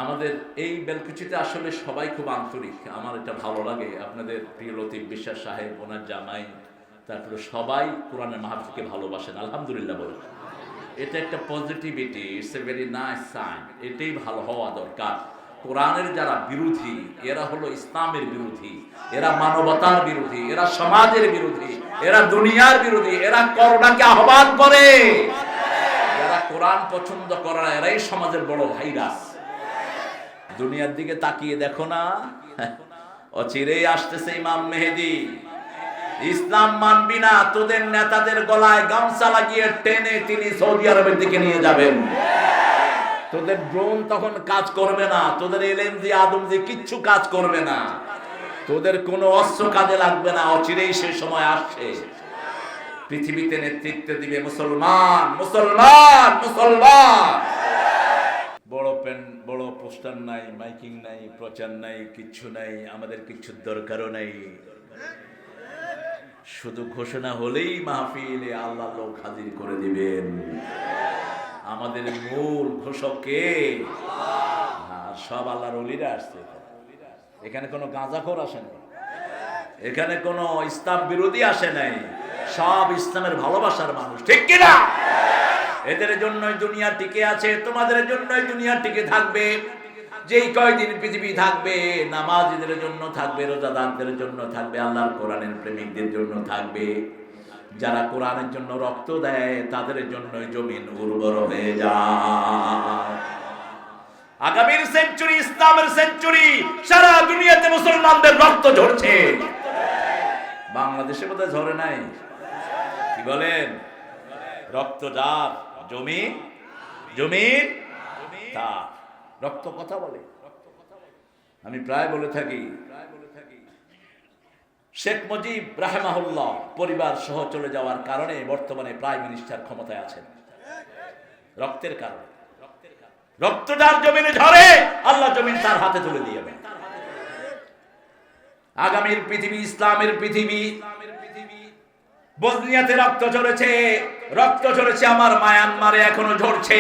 আমাদের এই বেলকুচিতে আসলে সবাই খুব আন্তরিক, আমার এটা ভালো লাগে। আপনাদের প্রিয় লতিফ বিশ্বাস সাহেব, ওনার জামাই, তারপরে সবাই কোরআনের মাহফিলকে ভালোবাসেন, আলহামদুলিল্লাহ বলেন। এটা একটা positivity, it's a very nice sign. এটাই ভালো হওয়া দরকার। কোরআনের যারা বিরোধী, এরা হলো ইসলামের বিরোধী, এরা মানবতার বিরোধী, এরা সমাজের বিরোধী, এরা দুনিয়ার বিরোধী, এরা করোনাকে আহ্বান করে। যারা কোরআন পছন্দ করে না, এরাই সমাজের বড় ভাইরাস। দুনিয়ার দিকে তাকিয়ে দেখো না, অচিরেই আসতেছে ইমাম মেহেদী। ইসলাম মানবি না, তোদের নেতাদের গলায় গামছা লাগিয়ে টেনে তিনি সৌদি আরবের দিকে নিয়ে যাবেন। তোদের ড্রোন তখন কাজ করবে না, তোদের এলএমজি আদমজি কিচ্ছু কাজ করবে না, তোদের কোনো অস্ত্র কাজে লাগবে না। অচিরেই সে সময় আসছে, পৃথিবীতে নেতৃত্ব দিবে মুসলমান, মুসলমান, মুসলমান। বড় পেন, বড় পোস্টার নাই, মাইকিং নাই, প্রচার নাই, কিচ্ছু নাই, আমাদের কিচ্ছু দরকারও নাই। শুধু ঘোষণা হলেই মাহফিলে আল্লাহ লোক হাজির করে দিবেন। আমাদের মূল ঘোষক কে? আর সব আল্লাহর ওলিরা আসছে। এখানে কোনো গাঁজাখোর আসে নাই, এখানে কোনো ইসলাম বিরোধী আসে নাই, সব ইসলামের ভালোবাসার মানুষ, ঠিক কিনা? এদের জন্যই দুনিয়া টিকে আছে, তোমাদের জন্যই দুনিয়া টিকে থাকবে। যেই কয়দিন পৃথিবী থাকবে, নামাজীদের জন্য থাকবে, রোজাদারদের জন্য থাকবে, আল্লাহর কোরআনের প্রেমিকদের জন্য থাকবে। যারা কোরআনের জন্য রক্ত দেয়, তাদের জন্যই জমিন উর্বর হয়ে যায়। আগামীর সেঞ্চুরি, ইসলামের সেঞ্চুরি, সারা দুনিয়াতে মুসলমানদের রক্ত ঝরছে। বাংলাদেশে বোধহয় ঝরে নাই, কি বলেন? রক্ত যার, জমি জমি তার, রক্ত কথা বলে। আমি প্রায় বলে থাকি, শেখ মুজিব রাহমাহুল্লাহ পরিবার সহ চলে যাওয়ার কারণে বর্তমানে প্রাইম মিনিস্টার ক্ষমতায় আছেন, রক্তের কারণে। রক্ত যার জমিনে ঝরে, আল্লাহ জমিন তার হাতে তুলে দিবেন। আগামীর পৃথিবী ইসলামের পৃথিবী। বসনিয়াতে রক্ত ঝরেছে, রক্ত ঝরেছে আমার মায়ানমারে, এখনো ঝরছে।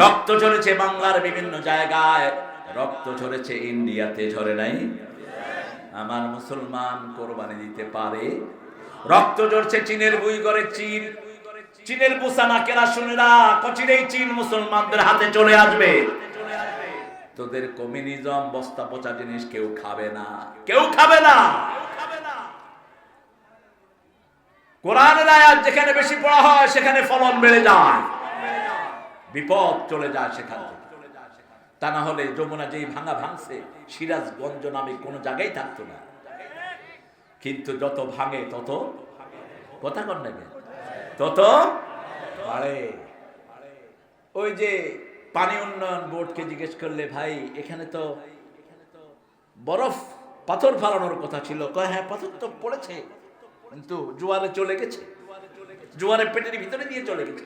রক্ত ঝরেছে বাংলার বিভিন্ন জায়গায়, রক্ত ঝরেছে ইন্ডিয়াতে, ঝরে নাই? আমার মুসলমান কোরবানি দিতে পারে। রক্ত ঝরছে চীনের বুইগরে, চীনের বুসানা কেরা শুনেরা, কচিরেই চীন মুসলমানদের হাতে চলে আসবে। তোদের কমিউনিজম বস্তা পচা জিনিস কেউ খাবে না, কেউ খাবে না। কোরআনের আয়াত যেখানে বেশি পড়া হয়, সেখানে ফলন বেড়ে যায়, বিপদ চলে যায় সেখান থেকে। তা না হলে যমুনা যেই ভাঙা ভাঙছে, সিরাজগঞ্জ নামে কোনো জায়গায় থাকতো না। কিন্তু যত ভাঙে তত, কথা কর না, তত বাড়ে। ওই যে পানি উন্নয়ন বোর্ডকে জিজ্ঞেস করলে, ভাই এখানে তো বরফ পাথর ফালানোর কথা ছিল, কয় হ্যাঁ পাথর তো পড়েছে, কিন্তু জোয়ারে চলে গেছে, জোয়ারে পেটের ভিতরে দিয়ে চলে গেছে।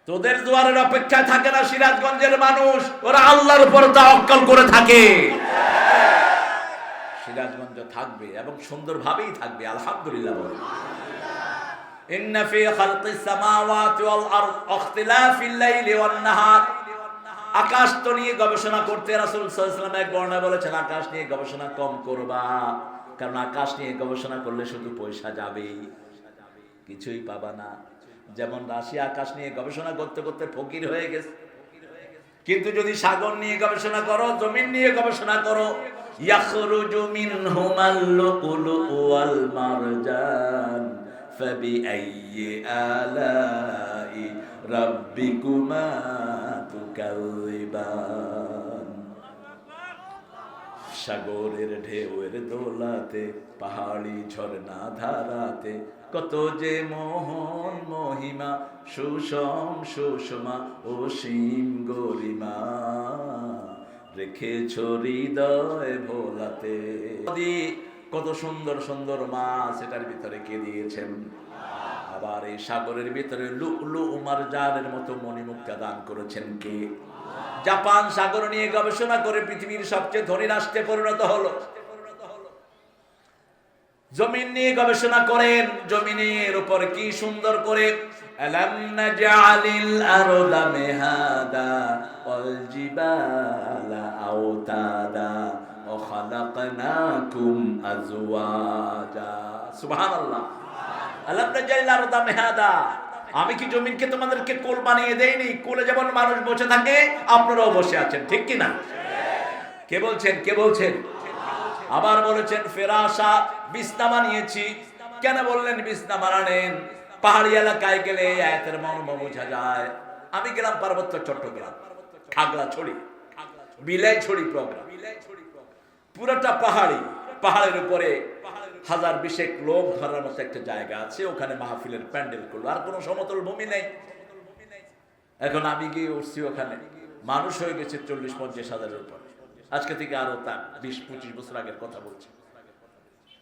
তোদের জোয়ারের অপেক্ষায় থাকে না সিরাজগঞ্জের মানুষ, ওরা আল্লাহর উপর তাওয়াক্কুল করে থাকে। সিরাজগঞ্জ থাকবে এবং সুন্দরভাবেই থাকবে, আলহামদুলিল্লাহ। ইন্না ফি খালকিস সামাওয়াতি ওয়াল আরদ ইখতিলাফিল লাইলি ওয়ান নাহার। আকাশ তো নিয়ে গবেষণা করতে রাসূল সাল্লাল্লাহু আলাইহি ওয়াসাল্লাম এক বর্ণনায় বলেছেন, আকাশ নিয়ে গবেষণা কম করবা, কারণ আকাশ নিয়ে গবেষণা করলে শুধু পয়সা যাবে, কিছুই পাবা না। যেমন রাশিয়া আকাশ নিয়ে গবেষণা করতে করতে ফকির হয়ে গেছে। কিন্তু যদি সাগর নিয়ে গবেষণা করো, জমিন নিয়ে গবেষণা করো, ইয়াখরুজু মিনহুমাল লুউলুউ ওয়াল মারজান ফাবিআইয়ি আলাই রাব্বিকুমা তুকাযিবান। সাগরের ঢেউয়ের দোলাতে, পাহাড়ি ঝর্ণা ধারাতে, কত যে মোহন মহিমা, সুষম সুষমা অসীম গরিমা, রেখেছ হৃদয় ভোলাতে। কত সুন্দর সুন্দর মাছ এটার ভিতরে কে দিয়েছেন। আবার এই সাগরের ভিতরে লু'লু'উ মারজানের মতো মণিমুক্তা দান করেছেন কে? জাপান সাগর নিয়ে গবেষণা করে পৃথিবীর সবচেয়ে ধনী রাষ্ট্রে পরিণত হলো। জমিন নিয়ে গবেষণা করেন, জমিনের উপর কি সুন্দর করে আলাম নাজআলিল আরদা মিহাদা ওয়াল জিবালা আওতাদা ওয়া খালাকনাকুম আজওয়াজা। সুবহানাল্লাহ। আলাম নাজআলিল আরদা মিহাদা, আমি কি জমিনকে তোমাদেরকে কোল বানিয়ে দেইনি? কোলে যেমন মানুষ বসে থাকে আপনারাও বসে আছেন, ঠিক কি না? কে বলছেন? কে বলছেন? আবার বলেছেন ফেরাশা, বিছনা বানিয়েছি। কেন বললেন বিছনা বানালেন? পাহাড়ি এলাকায় গেলে আয়াতের মর্ম বোঝা যায়। আমি গেলাম পার্বত্য চট্টগ্রাম, খাগড়াছড়ি, বিলাইছড়ি প্রোগ্রাম, পুরোটা পাহাড়ি। পাহাড়ের উপরে 1000-20 লোক ধরার মতো একটা জায়গা আছে, ওখানে মাহফিলের প্যান্ডেল করলো। আর কোনো সমতল ভূমি নেই। এখন আমি গিয়ে উঠছি, ওখানে মানুষ হয়ে গেছে 40-50 হাজারের উপর। আজকে থেকে আরো তা 20-25 বছর আগের কথা বলছি।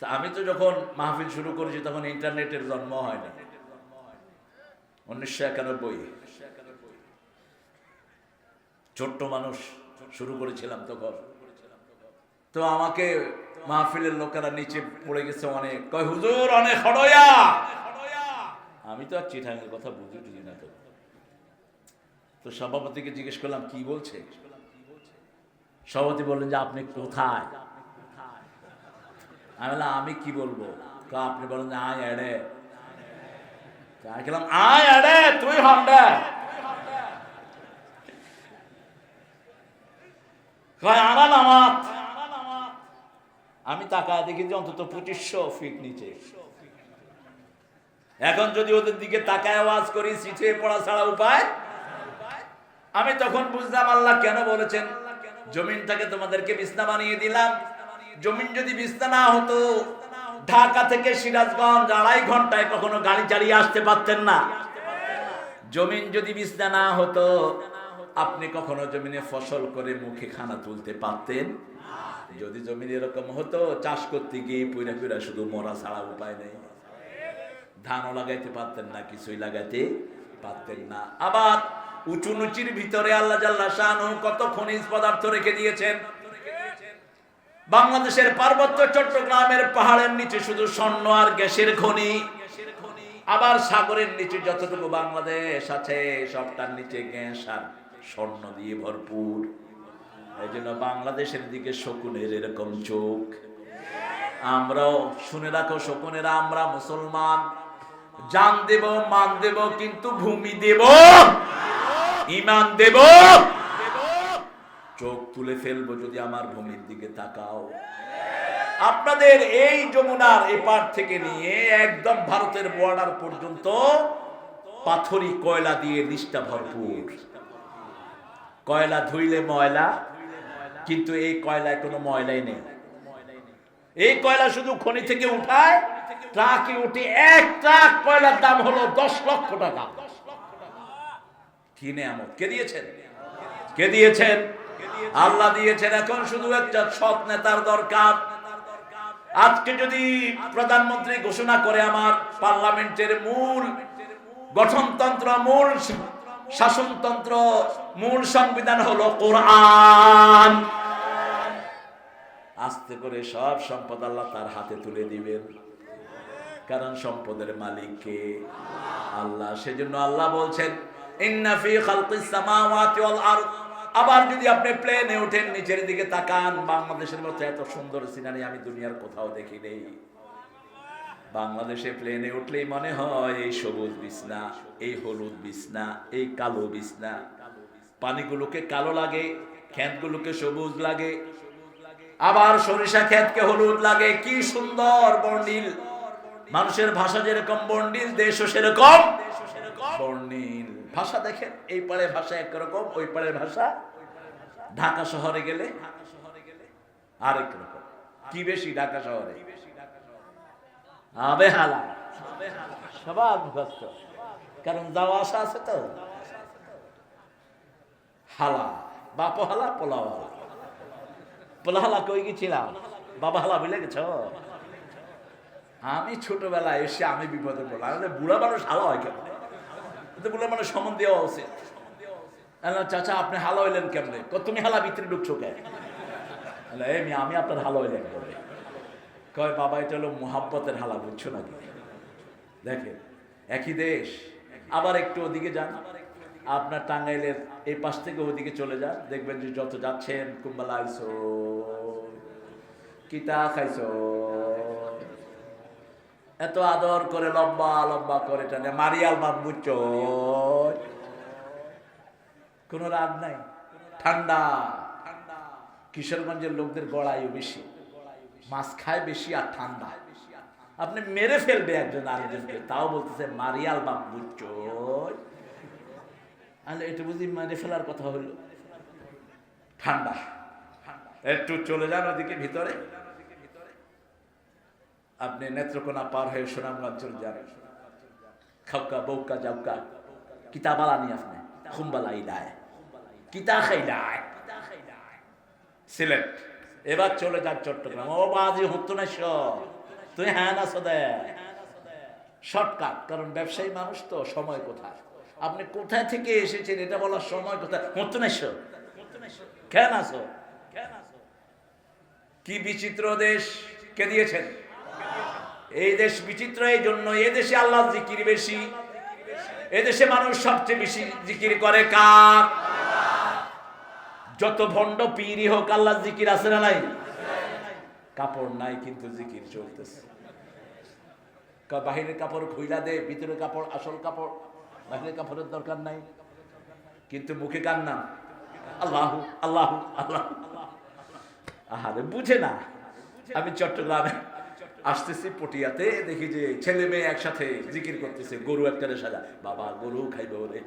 তা আমি তো যখন মাহফিল শুরু করেছি তখন ইন্টারনেটের জন্ম হয়নি, 1991। ছোট্ট মানুষ শুরু করেছিলাম তখন। তো আমাকে মাহফিলের লোকেরা নিচে পড়ে গেছে অনেক, কয় হুজুর অনেক হড়য়া। আমি তো আর চিঠাঙের কথা বুঝি না। তো সভাপতিকে জিজ্ঞেস করলাম কি বলছে। সভাপতি বললেন যে আপনি কোথায়? আমি বললাম আমি কি বলবো? আপনি বলেন যে আয় এড়ে। আমি গেলাম আয় এড়ে তুই হন্ডা। আমি তাকায় দেখি যে অন্তত 2500 ফিট নিচে। এখন যদি ওদের দিকে তাকায় আওয়াজ করি, সিটে পড়া ছাড়া উপায়। আমি তখন বুঝলাম আল্লাহ কেন বলেছেন জমিনটাকে তোমাদেরকে বিছনা বানিয়ে দিলাম। জমিন যদি বিছনা না হতো, ঢাকা থেকে সিরাজগঞ্জ 2.5 ঘন্টায় কখনো গাড়ি চালিয়ে আসতে পারতেন না। জমিন যদি বিছনা না হতো, আপনি কখনো জমিনে ফসল করে মুখে খানা তুলতে পারতেন? যদি জমিন এরকম হতো, চাষ করতে গিয়ে পুরা পুরা শুধু মরা ছাড়া উপায় নেই। ধানও লাগাইতে পারতেন না, কিছুই লাগাইতে পারতেন না। আবার উঁচু নিচুর ভিতরে আল্লাহ জাল্লা শানহু কত খনিজ পদার্থ রেখে দিয়েছেন। বাংলাদেশের পার্বত্য চট্টগ্রামের পাহাড়ের নিচে শুধু স্বর্ণ আর গ্যাসের খনি। আবার সাগরের নিচে যতটুকু বাংলাদেশ আছে সবটার নিচে গ্যাস আর স্বর্ণ দিয়ে ভরপুর। এই জন্য বাংলাদেশের দিকে শকুনের এরকম চোখ। আমরাও শুনে রাখো শকুনেরা, আমরা মুসলমান, জান দেব মান দেব, কিন্তু ভূমি দেব, ঈমান দেব, চোখ তুলে ফেলবো যদি আমার ভূমির দিকে তাকাও। আপনাদের এই যমুনার এপার থেকে নিয়ে একদম ভারতের বর্ডার পর্যন্ত পাথরি কয়লা দিয়ে নিষ্ঠা ভরপুর। কয়লা ধুইলে ময়লা, কিন্তু এই কয়লায় কোনো ময়লাই নেই। এই কয়লা শুধু খনি থেকে উঠায়, ট্রাকে উঠে 1 ট্রাক কয়লার দাম হলো 10 লক্ষ টাকা। কি নেয়ামত! কে দিয়েছেন? কে দিয়েছেন? আল্লাহ দিয়েছেন। এখন শুধু একটা সৎ নেতার দরকার। আজকে যদি প্রধানমন্ত্রী ঘোষণা করে আমার পার্লামেন্টের মূল গঠনতন্ত্র, মূল শাসনতন্ত্র, মূল সংবিধান হলো কোরআন, আস্তে করে সব সম্পদ আল্লাহ তার হাতে তুলে দিবেন। কারণ সম্পদের মালিক কে? আল্লাহ। সেজন্য আল্লাহ বলছেন ইন্না ফি খালকিস সামাওয়াতি ওয়াল আরদ। আবার যদি আপনি প্লেনে ওঠেন, নিচের দিকে তাকান, বাংলাদেশের মতো এত সুন্দর সিনারি আমি দুনিয়ার কোথাও দেখি নেই। বাংলাদেশে প্লেনে উঠলেই মনে হয় এই সবুজ বিছনা, এই হলুদ বিছনা, এই কালো বিছনা। পানিগুলোকে কালো লাগে, ক্ষেতগুলোকে সবুজ লাগে, আবার সরিষা ক্ষেতকে হলুদ লাগে। কি সুন্দর বর্ণিল! মানুষের ভাষা যেরকম বর্ণিল, দেশও সেরকম বর্ণিল। ভাষা দেখেন, এই পাড়ের ভাষা একরকম, ওই পাড়ের ভাষা। ঢাকা শহরে গেলে আরেক রকম। কি বেশি ঢাকা শহরে? আবেহালা, সবার মুখস্থ, কারণ যাওয়া আসা আছে তো। হালা, বাপ হালা, পোলাও হালা। পোলা হালা কই গেছিলাম, বাবা হালা ভুলে গেছ? আমি ছোটবেলায় এসে আমি বিপদে পড়লাম। বুড়া মানুষ হালা হয় কেন? বুড়া মানুষ সম্মান দেওয়া উচিত। চাচা আপনি হালা হইলেন কেমনে? তুমি হালা ভিতরে ঢুকছো কেন? আমি আপনার হালা হইলেন কেমনে? কয় বাবা এটা হলো মুহাব্বতের হালা, বুঝছো নাকি? দেখেন একই দেশ। আবার একটু ওদিকে যান, আপনার টাঙ্গাইলের এই পাশ থেকে ওদিকে চলে যান, দেখবেন যে যত যাচ্ছেন কুম্বালা আইসো, কিতা খাইছো, এত আদর করে লম্বা লম্বা করে টানে মারিয়াল বাপ, বুঝছো? কোনো রাগ নাই, ঠান্ডা। কিশোরগঞ্জের লোকদের গড়াইও বেশি, মাছ খায় বেশি আর ঠান্ডা। আপনি মেরে ফেলবে একজন আরেকজনকে, তাও বলতেছে মারিয়াল বাপ, বুঝছো? আরে এটা বুঝি মেরে ফেলার কথা হলো? ঠান্ডা। একটু চলে যান ওদিকে ভিতরে, আপনি নেত্রকোনা পার হয়ে সুনামগঞ্জ চলে যান, খাওকা বউকা যাওকা কিতাবালানি আপনি খুম্বালাই দায় কিতা খাইলায় সিলেট। এবার চলে যান চট্টগ্রাম। ও বাজি হতো না তুই হ্যাঁ না সদে শর্টকাট, কারণ ব্যবসায়ী মানুষ তো, সময় কোথায়, আপনি কোথায় থেকে এসেছেন এটা বলার সময় কোথায়, হতো না কেন আসো? কি বিচিত্র দেশ কে দিয়েছেন? এই দেশ বিচিত্র এই জন্য, এ দেশে আল্লাহ জিকির বেশি, এদেশে মানুষ সবচেয়ে বেশি জিকির করে কার? যত ভণ্ড পীরই হোক, আল্লাহ জিকির আছে না নাই? কাপড় নাই কিন্তু জিকির চলতেছে। বাহিরের কাপড় খুইলা দে, ভিতরের কাপড় আসল কাপড়, বাহিরের কাপড়ের দরকার নাই, কিন্তু মুখে কার নাম? আল্লাহ আল্লাহ আল্লাহ। আহারে বুঝে না। আমি চট্টগ্রামে আসতেছি পটিয়াতে, দেখি যে ছেলে মেয়ে একসাথে জিকির করতেছে, গরু একটা সাজা, বাবা গরু খাইবে ওরে।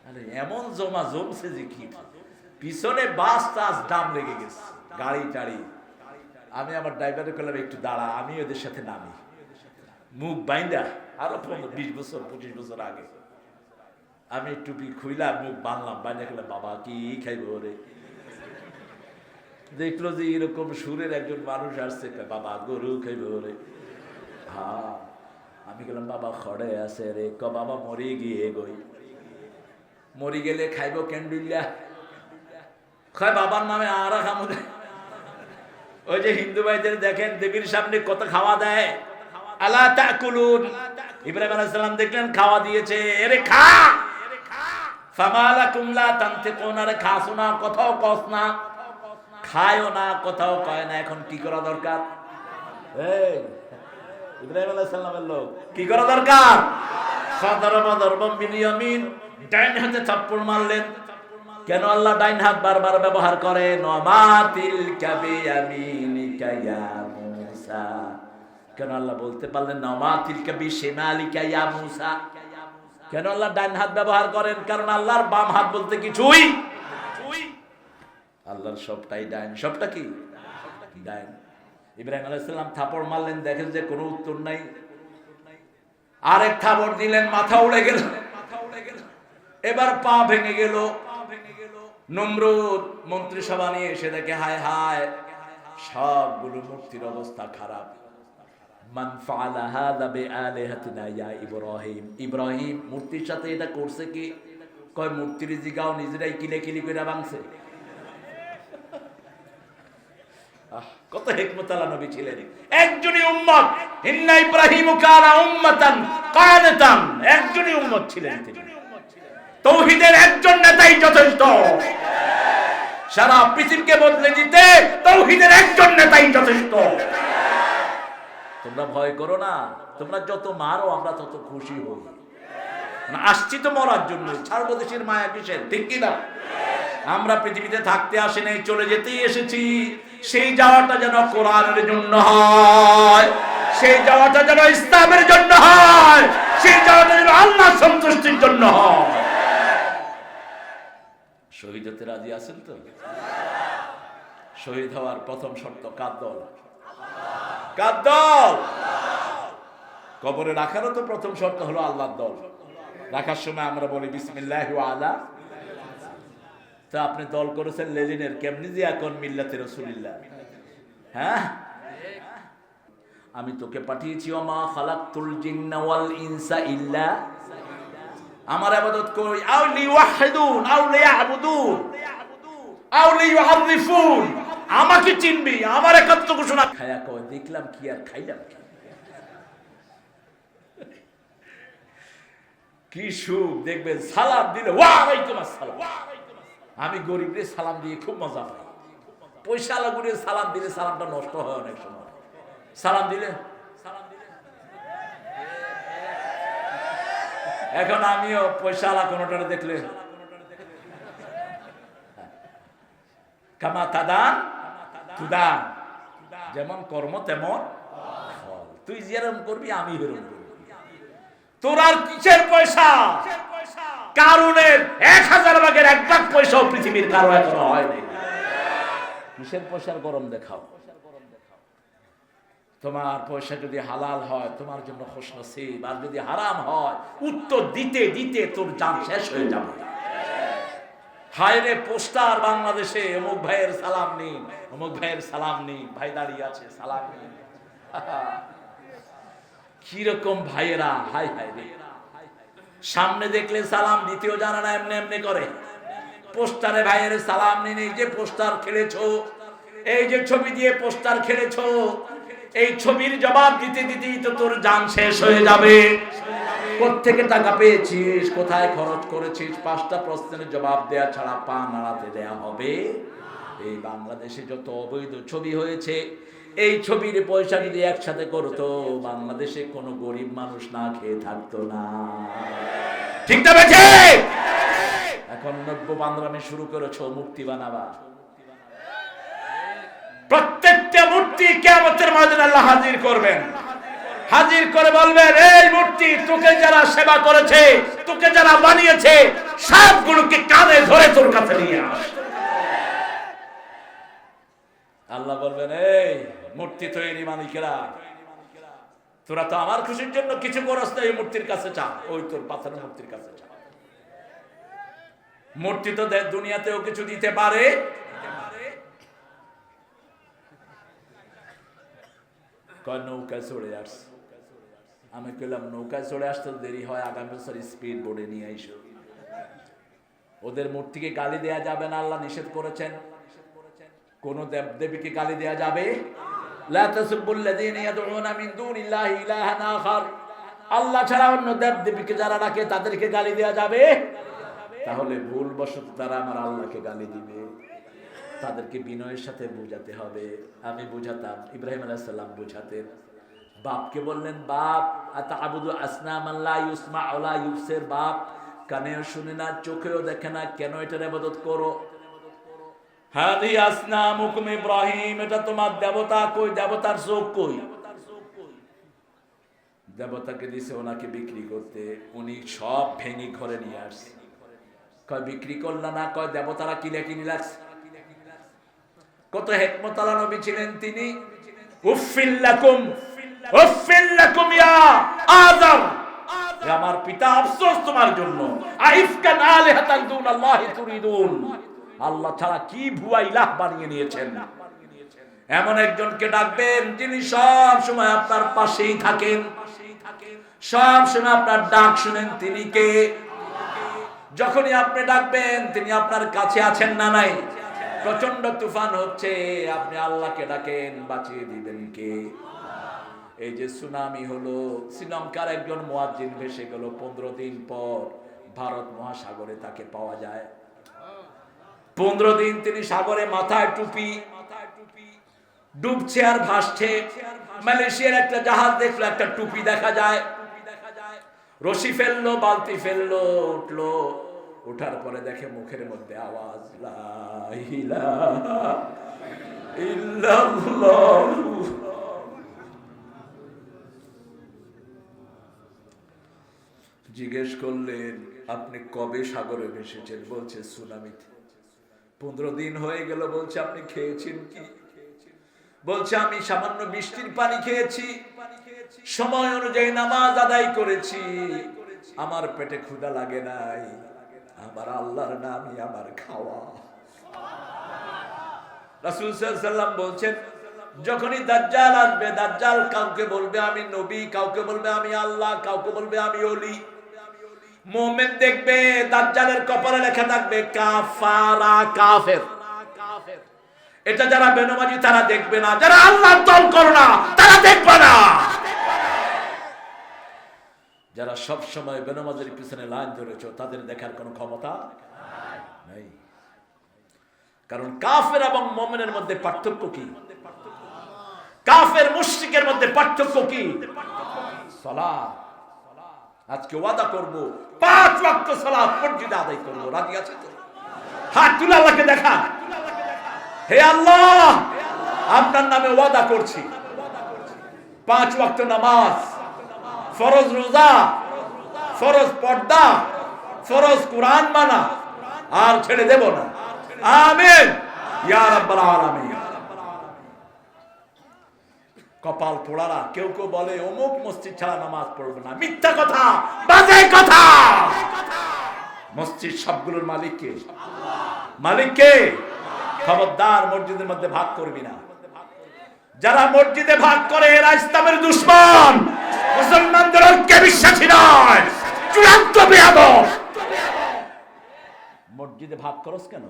আরে এমন জমা জমছে জিকির, পিছনে বাস টাস দাম লেগে গেছে, গাড়ি টাড়ি। আমি আমার ড্রাইভারে করলাম একটু দাঁড়া, আমি ওদের সাথে নামি। মুখ বাইন্দা আরো 20 বছর 25 বছর আগে আমি টুপি খুইলা মুখ বানলাম, বাইন্দা করলাম, বাবা কি খাইবে ওরে। দেখলো যে এরকম সুরের একজন মানুষ আসছে, বাবা গরু খাইবে ওরে। হ্যাঁ, আমি গেলাম, বাবা খড়ে আছে রে। বাবা মরে গিয়ে গই, মরি গেলে খাইব ক্যান্ডুল্লা, খায় বাবার নামে আর খামো। ওই যে হিন্দু ভাইদের দেখেন দেবীর সামনে কত খাওয়া দেয়, আলা তাকুলুন। ইব্রাহিম আলাইহিস সালাম দেখলেন খাওয়া দিয়েছে, এরে খা। ফামালাকুম লা তানতিকুন, আরে খাসো না, কোথাও কস না, খায়ও না, কোথাও কয় না। এখন কি করা দরকার? এই ইব্রাহিম আলাইহিস সালামের লোক কি করা দরকার? ফাদারবা দরবাম বিল ইয়ামিন, ডাইন হাতে থাপ্পড় মারলেন। কেন আল্লাহ ডাইন হাত বারবার ব্যবহার করেন? ওয়ামাতিল কাবিয়ামিনিকা ইয়া মূসা। কেন আল্লাহ বলতে পারলেন না ওয়ামাতিল কাবি শিমালিকা ইয়া মূসা? কেন আল্লাহ ডাইন হাত ব্যবহার করেন? কারণ আল্লাহর বাম হাত বলতে কিছুই, আল্লাহর সবটাই ডাইন। সবটা কি ডাইন। ইব্রাহিম আলাইহিস সালাম থাপড় মারলেন, দেখেন যে কোনো উত্তর নাই। আরেক থাপড় দিলেন, মাথা উড়ে গেল। এবার পা ভেঙে গেল। নমরুদ মন্ত্রিসভা নিয়ে এসে দেখে, হায় হায়, সবগুলো মূর্তির অবস্থা খারাপ। মান ফাআলা হাযা বিআলিহাতিনা ইয়া ইব্রাহিম। ইব্রাহিম মূর্তির সাথে এটা করছে কি? কয় মূর্তির জিগাও নিজেরাই কিলে কিলি করে ভাঙছে। কত হিকমতালা নবী ছিলেন। একজনই উম্মত, ইন্না ইব্রাহিম কানা উম্মাতান কানাতান, একজনই উম্মত ছিলেন তিনি। তাওহীদের একজন নেতাই যথেষ্ট। সারা পৃথিবীকে বদলে দিতে তাওহীদের একজন নেতাই যথেষ্ট। তোমরা ভয় করো না, তোমরা যত মারো আমরা তত খুশি হই। আসছি তো মরার জন্য, ছাড়বো দেশের মায়া কিসের, ঠিক কিনা? আমরা পৃথিবীতে থাকতে আসি নাই, চলে যেতেই এসেছি। সেই যাওয়াটা যেন কোরআনের জন্য হয়, সেই যাওয়াটা যেন ইসলামের জন্য হয়, সেই যাওয়াটা যেন আল্লাহ সন্তুষ্টির জন্য হয়। শহীদ হতে রাজি আছেন তো? শহীদ হওয়ার প্রথম শর্ত কার দল? কার দল? কবরে রাখারও তো প্রথম শর্ত হলো আল্লাহর দল। রাখার সময় আমরা বলি বিসমিল্লাহি ওয়া আলা। তা আপনি দল করেছেন লেলিনের, কেমনি যে এখন মিল্লাতে রাসূলুল্লাহ। হ্যাঁ, আমি তোকে পাঠিয়েছি ওমা খালাকতুল জিন্না ওয়াল ইনসা ইল্লা, আমার ইবাদত করি, আও লিওয়াহিদুন আও লিয়াবুদুন আও লিইউআরিফুন, আমাকে চিনবি, আমার একাত্ম ঘোষণা। খায়া কয় দেখলাম কি আর খাইলাম কি, কি সুখ দেখবেন। সালাম দিলে ওয়ালাইকুম আসসালাম। আমি গরিবরে সালাম দিয়ে খুব মজা পাই। পয়সা লাগুরে সালাম দিলে সালামটা নষ্ট হয় অনেক সময়। সালাম দিলে এখন আমিও পয়সা আলা কোনোটা দেখলে কামা তাদান তুদান, যেমন কর্ম তেমন ফল। তুই যেরকম করবি আমি এরকম করবি। তোর আর কিসের পয়সা? কারণের 1000 ভাগের 1 ভাগ পয়সাও পৃথিবীর কারো এখনো হয়নি। কিসের পয়সার গরম দেখাও? তোমার পয়সা যদি হালাল হয় তোমার জন্য খুশনসিব, আর যদি হারাম হয় উত্তর দিতে দিতে তোর জান শেষ হয়ে যাবে। হায় রে পোস্টার বাংলাদেশে, অমুক ভাইয়ের সালাম নিন, অমুক ভাইয়ের সালাম নিন, ভাই দাঁড়িয়ে আছে সালাম নিন। কিরকম ভাইয়েরা, হাই হাই রে। সামনে দেখলে সালাম দ্বিতীয় জানা না, এমনি এমনি করে। পোস্টারে ভাইয়ের সালাম নিন। এই যে পোস্টার খেলেছো, এই যে ছবি দিয়ে পোস্টার খেলেছো, এই ছবির জবাব দিতে দিতেই তো তোর জান শেষ হয়ে যাবে। কোত্থেকে টাকা পেয়েছিস, কোথায় খরচ করেছিস, 5টা প্রশ্নের জবাব দেয়া ছাড়া পা নাড়াতে দেয়া হবে? এই বাংলাদেশে যত অবৈধ ছবি হয়েছে, এই ছবির পয়সা যদি একসাথে করতো বাংলাদেশে কোনো গরিব মানুষ না খেয়ে থাকতো না। ঠিক না বেঠে? এখন নব্য বান্দরামি শুরু করেছো মূর্তি বানাবা। প্রত্যেকটা মূর্তি কিয়ামতের ময়দানে আল্লাহ হাজির করবেন। হাজির করে বলবেন, এই মূর্তি তোকে যারা সেবা করেছে, তোকে যারা বানিয়েছে, সবগুলোকে কাঁধে ধরে তোর কাছে নিয়ে আস। আল্লাহ বলবেন, এই মূর্তি তৈরি মালিকেরা, তোরা তো আমার খুশির জন্য কিছু করস না, এই মূর্তির কাছে চা, ওই তোর পাথরের মূর্তির কাছে চা। মূর্তি তো দুনিয়াতেও কিছু দিতে পারে। নৌকায় চড়ে আসছে। আমি কইলাম নৌকায় চড়ে আসতে দেরি হয়, আগামী বছর স্পিড বোর্ডে নিয়ে আইসো। ওদের মূর্তিকে গালি দেয়া যাবে না, আল্লাহ নিষেধ করেছেন। কোন দেব দেবীকে গালি দেয়া যাবে? লা তাসুবুল্লাযীনা ইয়াদউনা মিন দুনিল্লাহি ইলাহান আখার। আল্লাহ ছাড়া অন্য দেব দেবীকে যারা ডাকে তাদেরকে গালি দেয়া যাবে? তাহলে ভুলবশত তারা আমার আল্লাহকে গালি দিবে। তাদেরকে বিনয়ের সাথে বুঝাতে হবে। আমি বুঝাতাম, ইব্রাহিম আলাইহিস সালাম বুঝাতেন। বাপকে বললেন, বাপ আতাবুদু আসনামান লা ইউসমা ওয়া লা ইউবসির। বাপ কানেও শুনে না, চোখেও দেখে না, কেন এটার ইবাদত করো? হাদি আসনামুকুম ইব্রাহিম, এটা তোমার দেবতা, কই দেবতার চোখ কই? দেবতাকে দিছে ওনাকে বিক্রি করতে, উনি সব ভেঙে ঘরে নিয়ে আসছে। কয় বিক্রি করলা না? কয় দেবতারা কিনে কিনে লাগছে। কত হিকমতওয়ালা নবী ছিলেন তিনি। উফিল্লাকুম উফিল্লাকুম ইয়া আদম, আমার পিতা আফসোস তোমার জন্য। আইফকান আলিহাতান দুনাল্লাহি তুরিদুন, আল্লাহ ছাড়া কি ভুয়া ইলাহ বানিয়ে নিয়েছেন। এমন একজনকে ডাকবেন যিনি সব সময় আপনার পাশেই থাকেন, সব সময় আপনার ডাক শুনেন। তিনি কে? যখনই আপনি ডাকবেন তিনি আপনার কাছে আছেন না নাই? প্রচন্ড তুফান হচ্ছে, আপনি আল্লাহকে ডাকেন, বাঁচিয়ে দিবেন কে? এই যে সুনামি হলো, শ্রীলঙ্কার একজন মুয়াজ্জিন ভেসে গেল, 15 দিন পর ভারত মহাসাগরে তাকে পাওয়া যায়। 15 দিন তিনি সাগরে, মাথায় টুপি, ডুবছে আর ভাসছে। মালয়েশিয়ার একটা জাহাজ দেখলো, একটা টুপি দেখা যায়। রশি ফেললো, বালতি ফেললো, উঠলো। ওঠার পরে দেখে মুখের মধ্যে আওয়াজ, লা ইলাহা ইল্লাল্লাহ। জিজ্ঞেস করলেন, আপনি কবে সাগরে ভেসেছেন? বলছে সুনামিতে। 15 দিন হয়ে গেল। বলছে আপনি খেয়েছেন কি? বলছে আমি সামান্য বৃষ্টির পানি খেয়েছি, সময় অনুযায়ী নামাজ আদায় করেছি, আমার পেটে ক্ষুধা লাগে নাই, আমার আল্লাহর নামই আমার খাওয়া। রাসূল সাল্লাল্লাহু আলাইহি ওয়াসাল্লাম বলছেন, যখনই দাজ্জাল আসবে, দাজ্জাল কাউকে বলবে আমি নবী, কাউকে বলবে আমি আল্লাহ, কাউকে বলবে আমি ওলি। মুমিন দেখবে দাজ্জালের কপালে লেখা থাকবে কাফারা, কাফের। এটা যারা বেনামাজি তারা দেখবে না, যারা আল্লাহর দল করো না তারা দেখবে না। যারা সব সময় বেনামাজের পিছনে লাইন ধরেছো তাদের দেখার কোনো ক্ষমতা নেই। কারণ কাফের এবং মুমিনের মধ্যে পার্থক্য কি? কাফের মুশরিকের মধ্যে পার্থক্য কি? সালাত। আজকে ওয়াদা করব 5 ওয়াক্ত সালাত মসজিদে আদায় করব। রাজি আছে তো? হাত তুলে আল্লাহকে দেখান, হে আল্লাহ আপনার নামে ওয়াদা করছি 5 ওয়াক্ত নামাজ, ফরজ রোজা, ফরজ পর্দা, ফরজ কোরআন মানা আর ছেড়ে দেব না। আমিন ইয়া রাব্বাল আলামিন। কপাল পোড়ারা কেউ কেউ বলে অমুক মসজিদ ছাড়া নামাজ পড়বে না। মিথ্যা কথা, বাজে কথা। মসজিদ সবগুলোর মালিক কে? মালিক কে? খবরদার মসজিদের মধ্যে ভাগ করবি না। যারা মসজিদে ভাগ করে এরা ইসলামের দুশমন, মুসলমানদের ঐক্যে বিশ্বাসী নয়, চূড়ান্ত বেয়াদব। মসজিদে ভাগ করস কেন?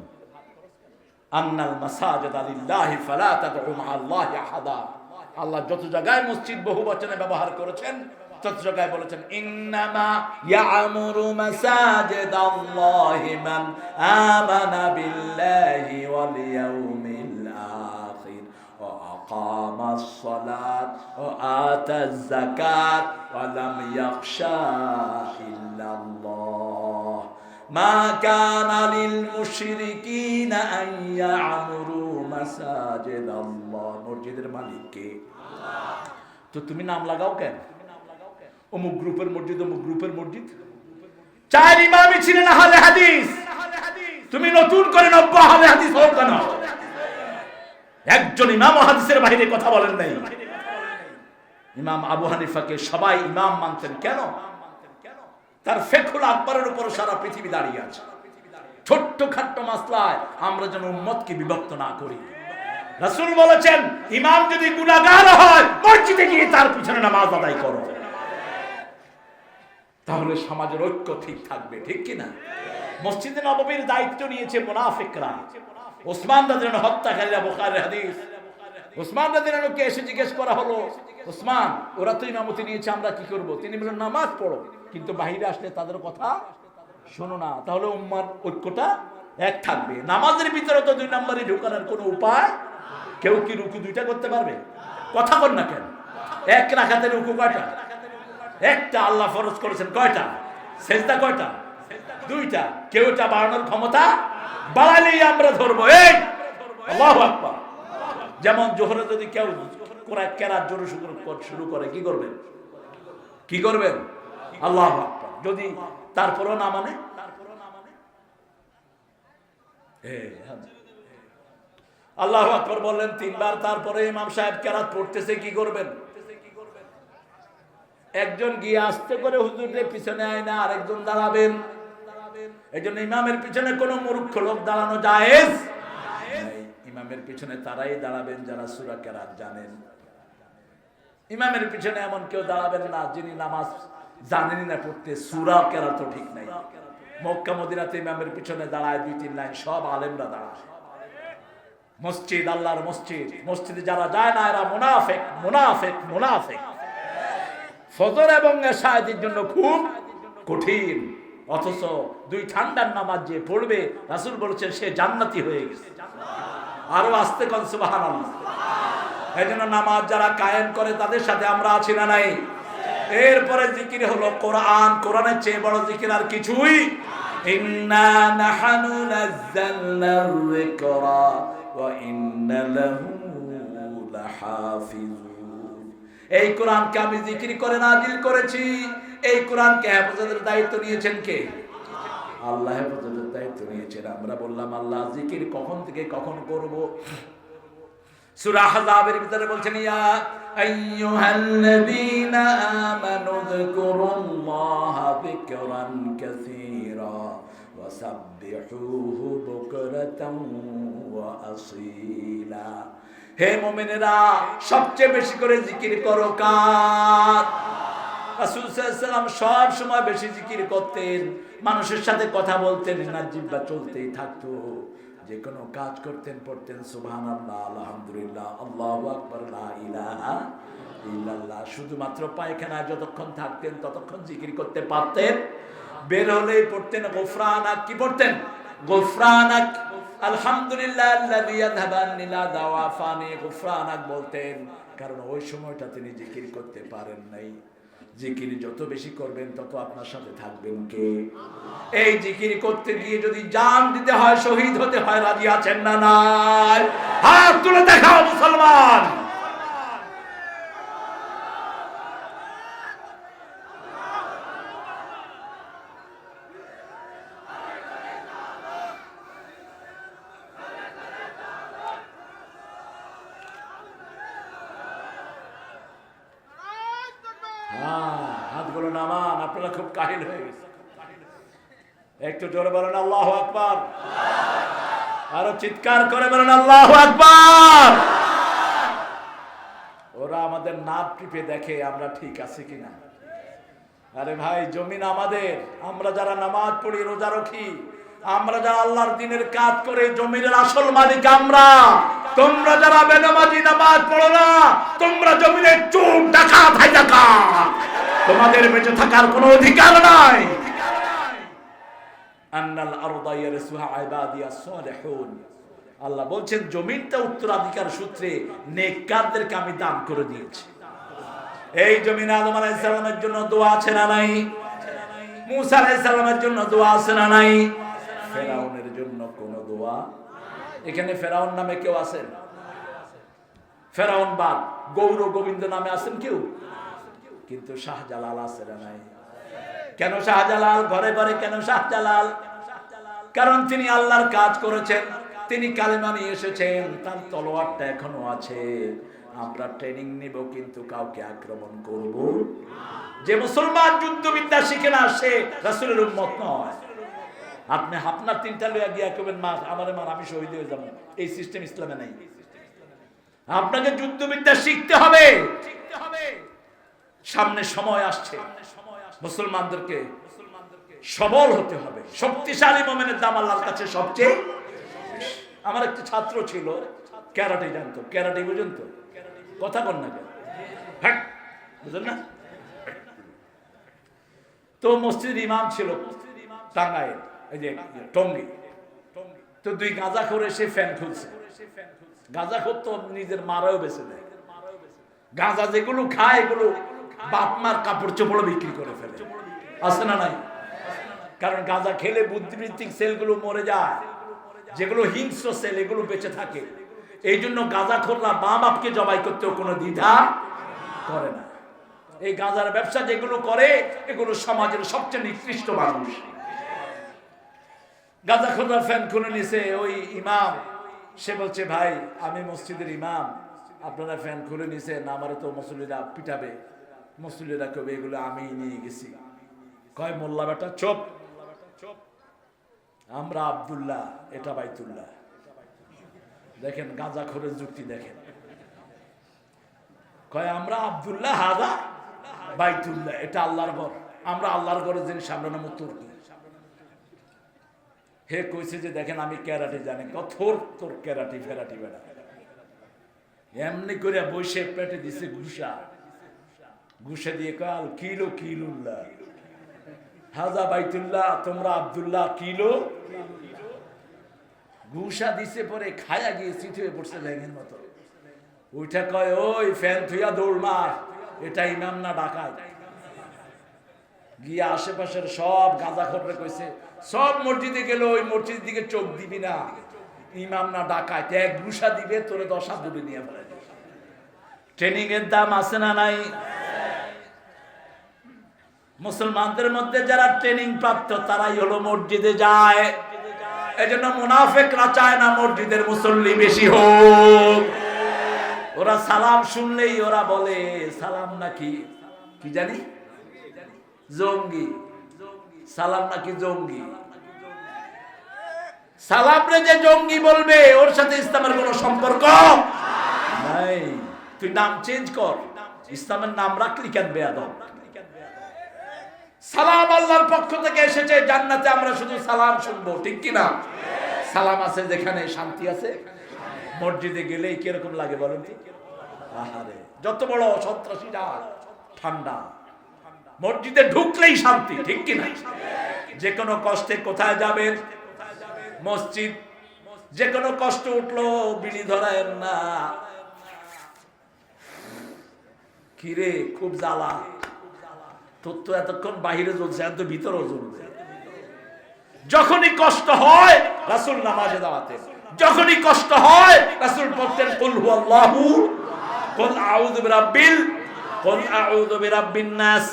আন্নাল মাসাজিদা লিল্লাহি ফালা তাদউ মা'আল্লাহি আহাদা। আল্লাহ যত জায়গায় মসজিদ বহু বচনে ব্যবহার করেছেন তত জায়গায় বলেছেন ইন্নামা ইয়া'মুরু মাসাজিদাল্লাহি মান আমানা বিল্লাহি ওয়াল ইয়াউমিল আখির ওয়া আকামাস সালাত ওয়া আতাজ যাকাত ওয়া লাম ইয়াখশা ইল্লাল্লাহ মা কানা লিল মুশরিকিনা আন ইয়া'মুরু মাসাজিদাল্লাহ। মসজিদের মালিক কে? আল্লাহ। তো তুমি নাম লাগাও কেন? অমুক গ্রুপের মসজিদ, অমুক গ্রুপের মসজিদ। 4 ইমামই ছিলেন আহলে হাদিস, তুমি নতুন করে 90 আহলে হাদিস হও কেন? একজন ইমাম হাদিসের বাইরে কথা বলেন নাই। ইমাম আবু হানিফাকে সবাই ইমাম মানতেন কেন? তার ফিকহুল আকবরের উপর সারা পৃথিবী দাঁড়িয়ে আছে। ছোট্ট খাট্ট মাসলায় আমরা যেন উম্মতকে বিভক্ত না করি। রাসূল বলেছেন ইমাম যদি গুনাহগার হয় মসজিদে গিয়ে তার পিছনে নামাজ আদায় করো, তাহলে সমাজের ঐক্য ঠিক থাকবে, ঠিক কি না? মসজিদে নববীর দায়িত্ব নিয়েছে মুনাফিকরা। ওসমান রাদিয়াল্লাহু আনহু হত্যাকারীরা, বুখারীর হাদিস। ওসমান রাদিয়াল্লাহু আনহুকে এসে জিজ্ঞেস করা হলো, ওসমান ওরা তো ইমামতি নিয়েছে, আমরা কি করব? তিনি বললেন নামাজ পড়ো, কিন্তু বাইরে আসলে তাদের কথা শোনো না, তাহলে উম্মার ঐক্যটা এক থাকবে। নামাজের ভিতরে তো 2 নম্বরে ঢোকানোর কোনো উপায়। কেউ কি রুকু 2টা করতে পারবে? কথা বল না কেন? এক রাকাতের রুকু কয়টা? একটা। আল্লাহ ফরজ করেছেন কয়টা? সেজদা কয়টা? 2টা। কেউ এটা বাড়ানোর ক্ষমতা বাড়ালেই আমরা ধরবো। এই আল্লাহু আকবার। যেমন জোহরে যদি কেউ কোরআন কেরাত জোরে শুরু করে কি করবেন? কি করবেন? আল্লাহু আকবার। যদি তারপরও না মানে আল্লাহু আকবার বললেন 3 বার, তারপরে ইমাম সাহেব কেরাত পড়তেছে, কি করবেন? একজন গিয়ে আস্তে করে হুজুরের পিছনে আয় না, আরেকজন দাঁড়াবেন। এইজন্য ইমামের পিছনে কোনো মূর্খ লোক দাঁড়ানো জায়েজ নাই। ইমামের পিছনে তারাই দাঁড়াবেন যারা সূরা কেরাত জানেন। ইমামের পিছনে এমন কেউ দাঁড়াবেন না যিনি নামাজ জানেনই না পড়তে, সূরা কেরাত তো ঠিক নাই। মক্কা মদিনাতে ইমামের পিছনে দাঁড়ায় 2-3 লাইন, সব আলেমরা দাঁড়ায়। মসজিদ আল্লাহর মসজিদ, মসজিদে যারা যায় না এরা মুনাফিক, মুনাফিক, মুনাফিক। ফজর এবং এশায়ের জন্য খুব কঠিন, অথচ 2 ঠান্ডার নামাজ যে পড়বে রাসূল বলেছেন সে জান্নাতি হয়ে গেছে। আরো আস্তে কোন সুবহানাল্লাহ। এজন্য নামাজ যারা কায়েম করে তাদের সাথে আমরা আছি না নাই? এরপরে জিকির হলো কোরআন। কোরআনের চেয়ে বড় জিকির আর কিছুই। ইন্না নাহনু নাযালনার যিকরা ওয়া ইন্না লাহু লাহাফিজুন। এই কোরআনকে আমি জিকির করে নাজিল করেছি। এই কোরআনকে হেফাজতের দায়িত্ব নিয়েছেন কে? আল্লাহ হেফাজতের দায়িত্ব নিয়েছেন। আমরা বললাম আল্লাহ জিকির কখন থেকে কখন করব? সূরা আহজাবের ভিতরে বলছেন ইয়া আইয়ুহাল্লাযীনা আমানু যিকুরুল্লাহা যিকরান কাসীরা ওয়া সাব্বিহুহু বুকরাতান ওয়া আসীলা। হে মুমিনেরা সবচেয়ে বেশি করে জিকির করো কার? রাসূল সাল্লাল্লাহু আলাইহি ওয়াসাল্লাম সব সময় বেশি জিকির করতেন, মানুষের সাথে কথা বলতেন, না জিহ্বা চলতেই থাকতো। যে কোনো কাজ করতেন, পড়তেন সুবহানাল্লাহ, আলহামদুলিল্লাহ, আল্লাহু আকবার, লা ইলাহা ইল্লাল্লাহ। শুধুমাত্র পায়খানায় যতক্ষণ থাকতেন ততক্ষণ জিকির করতে পারতেন। বের হলেই পড়তেন গুফরানাক। কি পড়তেন? গুফরানাক। আলহামদুলিল্লাহ আল্লাযী আযহাবা আন্নী আল-আযা ওয়া আফানি, গুফরানাক বলতেন। কারণ ওই সময়টা তিনি জিকির করতে পারেন নাই। জিকির যত বেশি করবেন তত আপনার সাথে থাকবেন কে? এই জিকির করতে গিয়ে যদি জান দিতে হয়, শহীদ হতে হয়, রাজি আছেন না নাই? হাত তুলে দেখাও মুসলমান। হাতগুলো নামান, আপনারা খুব কাহিল হয়ে গেছে। একটু জোরে বলেন আল্লাহু আকবার, আরো চিৎকার করে বলেন আল্লাহু আকবার। ওরা আমাদের নাক টিপে দেখে আমরা ঠিক আছি কিনা। আরে ভাই, জমিন আমাদের। আমরা যারা নামাজ পড়ি, রোজা রাখি, আমরা যারা আল্লাহর দ্বীনের কাজ করে, জমিনের আসল মালিক আমরা। তোমরা যারা বেনামাজি, নামাজ পড়ো না, তোমরা জমিনের চোর, ডাকাত, হাইজাকার। তোমাদের বেঁচে থাকার কোনো অধিকার নাই। আন্নাল আরদা ইয়ারসুহা ইবাদিয়াস সালিহুন। আল্লাহ বলছেন জমিনটা উত্তরাধিকার সূত্রে নেককারদেরকে আমি দান করে দিয়েছি। এই জমিনে আদম আলাইহিস সালামের জন্য দোয়া আছে না নাই? মুসা আলাইহিস সালামের জন্য দোয়া আছে না নাই? ফেরাউনের জন্য কোনো দোয়া? এখানে ফেরাউন নামে কেউ আছেন? ফেরাউন বাদ, গৌর গোবিন্দ নামে আছেন কেউ? কিন্তু শাহজালাল আছে না নাই? কেন শাহজালাল? ঘরে ঘরে কেন শাহজালাল? কারণ তিনি আল্লাহর কাজ করেছেন, তিনি কালেমা নিয়ে এসেছেন, তার তলোয়ারটা এখনো আছে। আমরা ট্রেনিং নিব কিন্তু কাউকে আক্রমণ করব। যে মুসলমান যুদ্ধবিদ্যা শিখে না সে রাসূলের উম্মত নয়। আপনি আপনার তিনটা লইয়া গিয়া কবেন মা আমারে মার, আমি শহীদ হয়ে যাব, এই সিস্টেম ইসলামে নাই। আপনাকে যুদ্ধবিদ্যা শিখতে হবে। সামনে সময় আসছে, মুসলমানদেরকে সবল হতে হবে। শক্তিশালী মুমিনের দাম আল্লাহর কাছে সবচেয়ে। আমার একটা ছাত্র ছিল, ক্যারাটে জানতো। ক্যারাটে বুঝেন তো? কথা বল না কেন? হ্যাঁ, বুঝলেন না? তো মসজিদের ইমাম ছিল টাঙ্গাইল, এই যে টঙ্গী। তো দুই গাঁজাখোর এসে ফ্যান খুলছে। গাঁজাখোর তো নিজের মারাও বেঁচে দেয়। গাঁজা যেগুলো খায় এগুলো বাপমার কাপড় চোপড় বিক্রি করে ফেলে, আছে না নাই? কারণ গাঁজা খেলে বুদ্ধিবৃত্তিক সেলগুলো মরে যায়, যেগুলো হিংস্র সেল এগুলো বেঁচে থাকে। এই জন্য গাঁজাখোররা মা বাপকে জবাই করতেও কোনো দ্বিধা করে না। এই গাঁজার ব্যবসা যেগুলো করে এগুলো সমাজের সবচেয়ে নিকৃষ্ট মানুষ। গাঁজাখোররা ফ্যান খুলে নিছে। ওই ইমাম সে বলছে, ভাই আমি মসজিদের ইমাম, আপনারা ফ্যান খুলে নিছেন, আমারে তো মুসল্লিরা পিটাবে। মুসল্লিরা কবে এগুলো আমি নিয়ে গেছি। কয় মোল্লা বেটা চুপ, আমরা আব্দুল্লাহ, এটা বাইতুল্লাহ। দেখেন গাঁজাখোরের যুক্তি দেখেন। কয় আমরা আব্দুল্লাহ, হাদা বাইতুল্লাহ, এটা আল্লাহর ঘর, আমরা আল্লাহর ঘরের জিনিস আমরা নাম তুর্কি। হে কইছে যে দেখেন আমি ক্যারাটে জানি। কঠোর তোর ক্যারাটি ফেরাটি বেড়া। এমনি করে বসে পেটে দিছে ঘুষা। ঘুষে দিয়ে কাল কিলো কিলুল্লাহ, হাজা বাইতুল্লাহ, তোমরা আব্দুল্লাহ, কিলো ঘুষা দিছে। পরে খায়া গিয়ে চিঠ হয়ে পড়ছে ব্যাঙের মতো। ওইটা কয় ওই ফ্যান থুইয়া দৌড় মার, এটা ইমাম না ডাকাত। গিয়ে আশেপাশের সব গাঁজাখোররে কইছে, সব মসজিদে গেল, ওই মসজিদের দিকে চোখ দিবি না, ইমাম না ডাকাত, এক ঘুষা দিবে তোরে 10 হাত দূরে নিয়ে ফেলে। ট্রেনিং এর দাম আছে না নাই? মুসলমানদের মধ্যে যারা ট্রেনিং প্রাপ্ত তারাই হলো মসজিদে যায়। এজন্য মুনাফিকরা চায় না মসজিদের মুসল্লি বেশি হোক। ওরা সালাম শুনলেই ওরা বলে সালাম নাকি কি জানি জঙ্গি, সালাম নাকি জঙ্গি। সালাম রে যে জঙ্গি বলবে ওর সাথে ইসলামের কোনো সম্পর্ক নাই। তুই নাম চেঞ্জ কর, ইসলামের নাম রাখলি কেন বেয়াদব? সালাম আল্লাহর পক্ষ থেকে এসেছে, জান্নাতে আমরা শুধু সালাম শুনবো, ঠিক কিনা? সালাম আছে যেখানে শান্তি আছে। মসজিদে গেলেই কিরকম লাগে বলেন তো? আহারে, যত বড় সন্ত্রাসী যাক ঠান্ডা, মসজিদে ঢুকলেই শান্তি, ঠিক কিনা? যে কোনো কষ্টে কোথায় যাবেন? মসজিদ। যে কোনো কষ্ট উঠলো বিড়ি ধরায়েন না, কিরে খুব জ্বালা, তোর তো এতক্ষণ বাহিরে জ্বলছে, এত ভিতরেও জ্বলবে। যখনই কষ্ট হয় রাসূল নামাজে দাঁড়াতেন, যখনই কষ্ট হয় রাসূল পড়তেন কুল হুয়াল্লাহু, কুল আউযু বিরাব্বিল, কুল আউযু বিরাব্বিন নাস।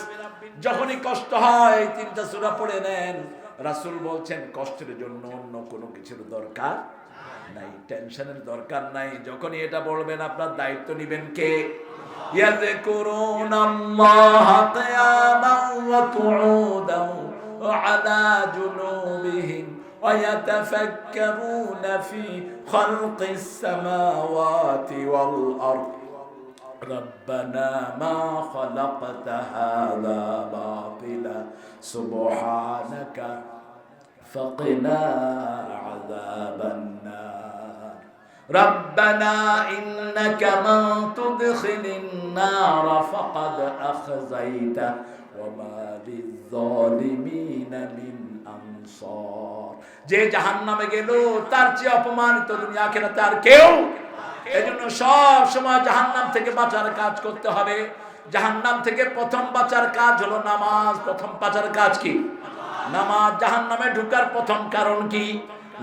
যখনই কষ্ট হয় তিনটা সূরা পড়ে নেন। রাসূল বলছেন কষ্টের জন্য অন্য কোনো কিছুর দরকার নাই, টেনশনের দরকার নাই। যখনই এটা বলবেন আপনার দায়িত্ব নেবেন কে? ইয়াযকুরুনাল্লাহা কিয়ামান ওয়া কুউদান ওয়া আলা জুনুবিহিম ওয়া ইয়াতাফাক্কারুনা ফি খালকিস সামাওয়াতি ওয়াল আরদ রব্বানা মা খালাকতা হাযা বাতিলা সুবহানাকা ফাকিনা আযাবান নার রব্বানা ইন্নাকা মান তুদখিলিন নার ফাকাদ আখযাইতা ওয়া মা লিয-যালিমিনা মিন আনসার। যে জাহান্নামে গেল তার চেয়ে অপমানিত দুনিয়া আখিরাতে আর কেউ। এজন্য সব সময় জাহান্নাম থেকে বাঁচার কাজ করতে হবে। জাহান্নাম থেকে প্রথম বাঁচার কাজ হলো নামাজ। প্রথম বাঁচার কাজ কি? নামাজ। জাহান্নামে ঢোকার প্রথম কারণ কি?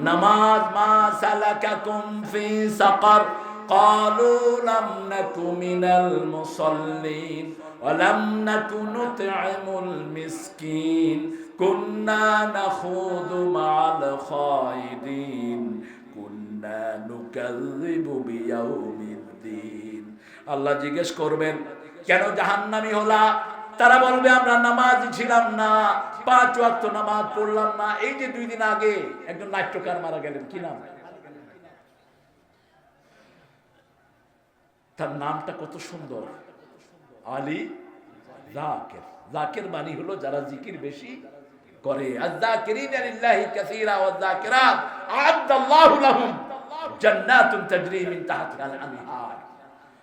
নামাজ। মা সালাকাকুম ফি সাকার ক্বালু লাম নাকু মিনাল মুসাল্লিন ওয়া লাম নাকু নুত'ইমুল মিসকিন কুন্না নাখুযু মা'আল খায়িদিন কুন্না নুকাযযিবু বিয়াউমিদ্দিন। আল্লাহ জিজ্ঞেস করবেন কেন জাহান্নামী হলা? তারা বলবে আমরা নামাজি ছিলাম না, 5 ওয়াক্ত নামাজ পড়লাম না। এই যে 2 দিন আগে একজন নাট্যকার মারা গেলেন, কি নাম? তার নামটা কত সুন্দর, আলী যাকির। যাকির মানে হলো যারা জিকির বেশি করে। আয-যাকিরিনা লিল্লাহি কাসীরা ওয়ায-যাকিরাত আ'আদাল্লাহু লাহুম জান্নাতুন তাজরি মিন তাহতিহাল আনহার।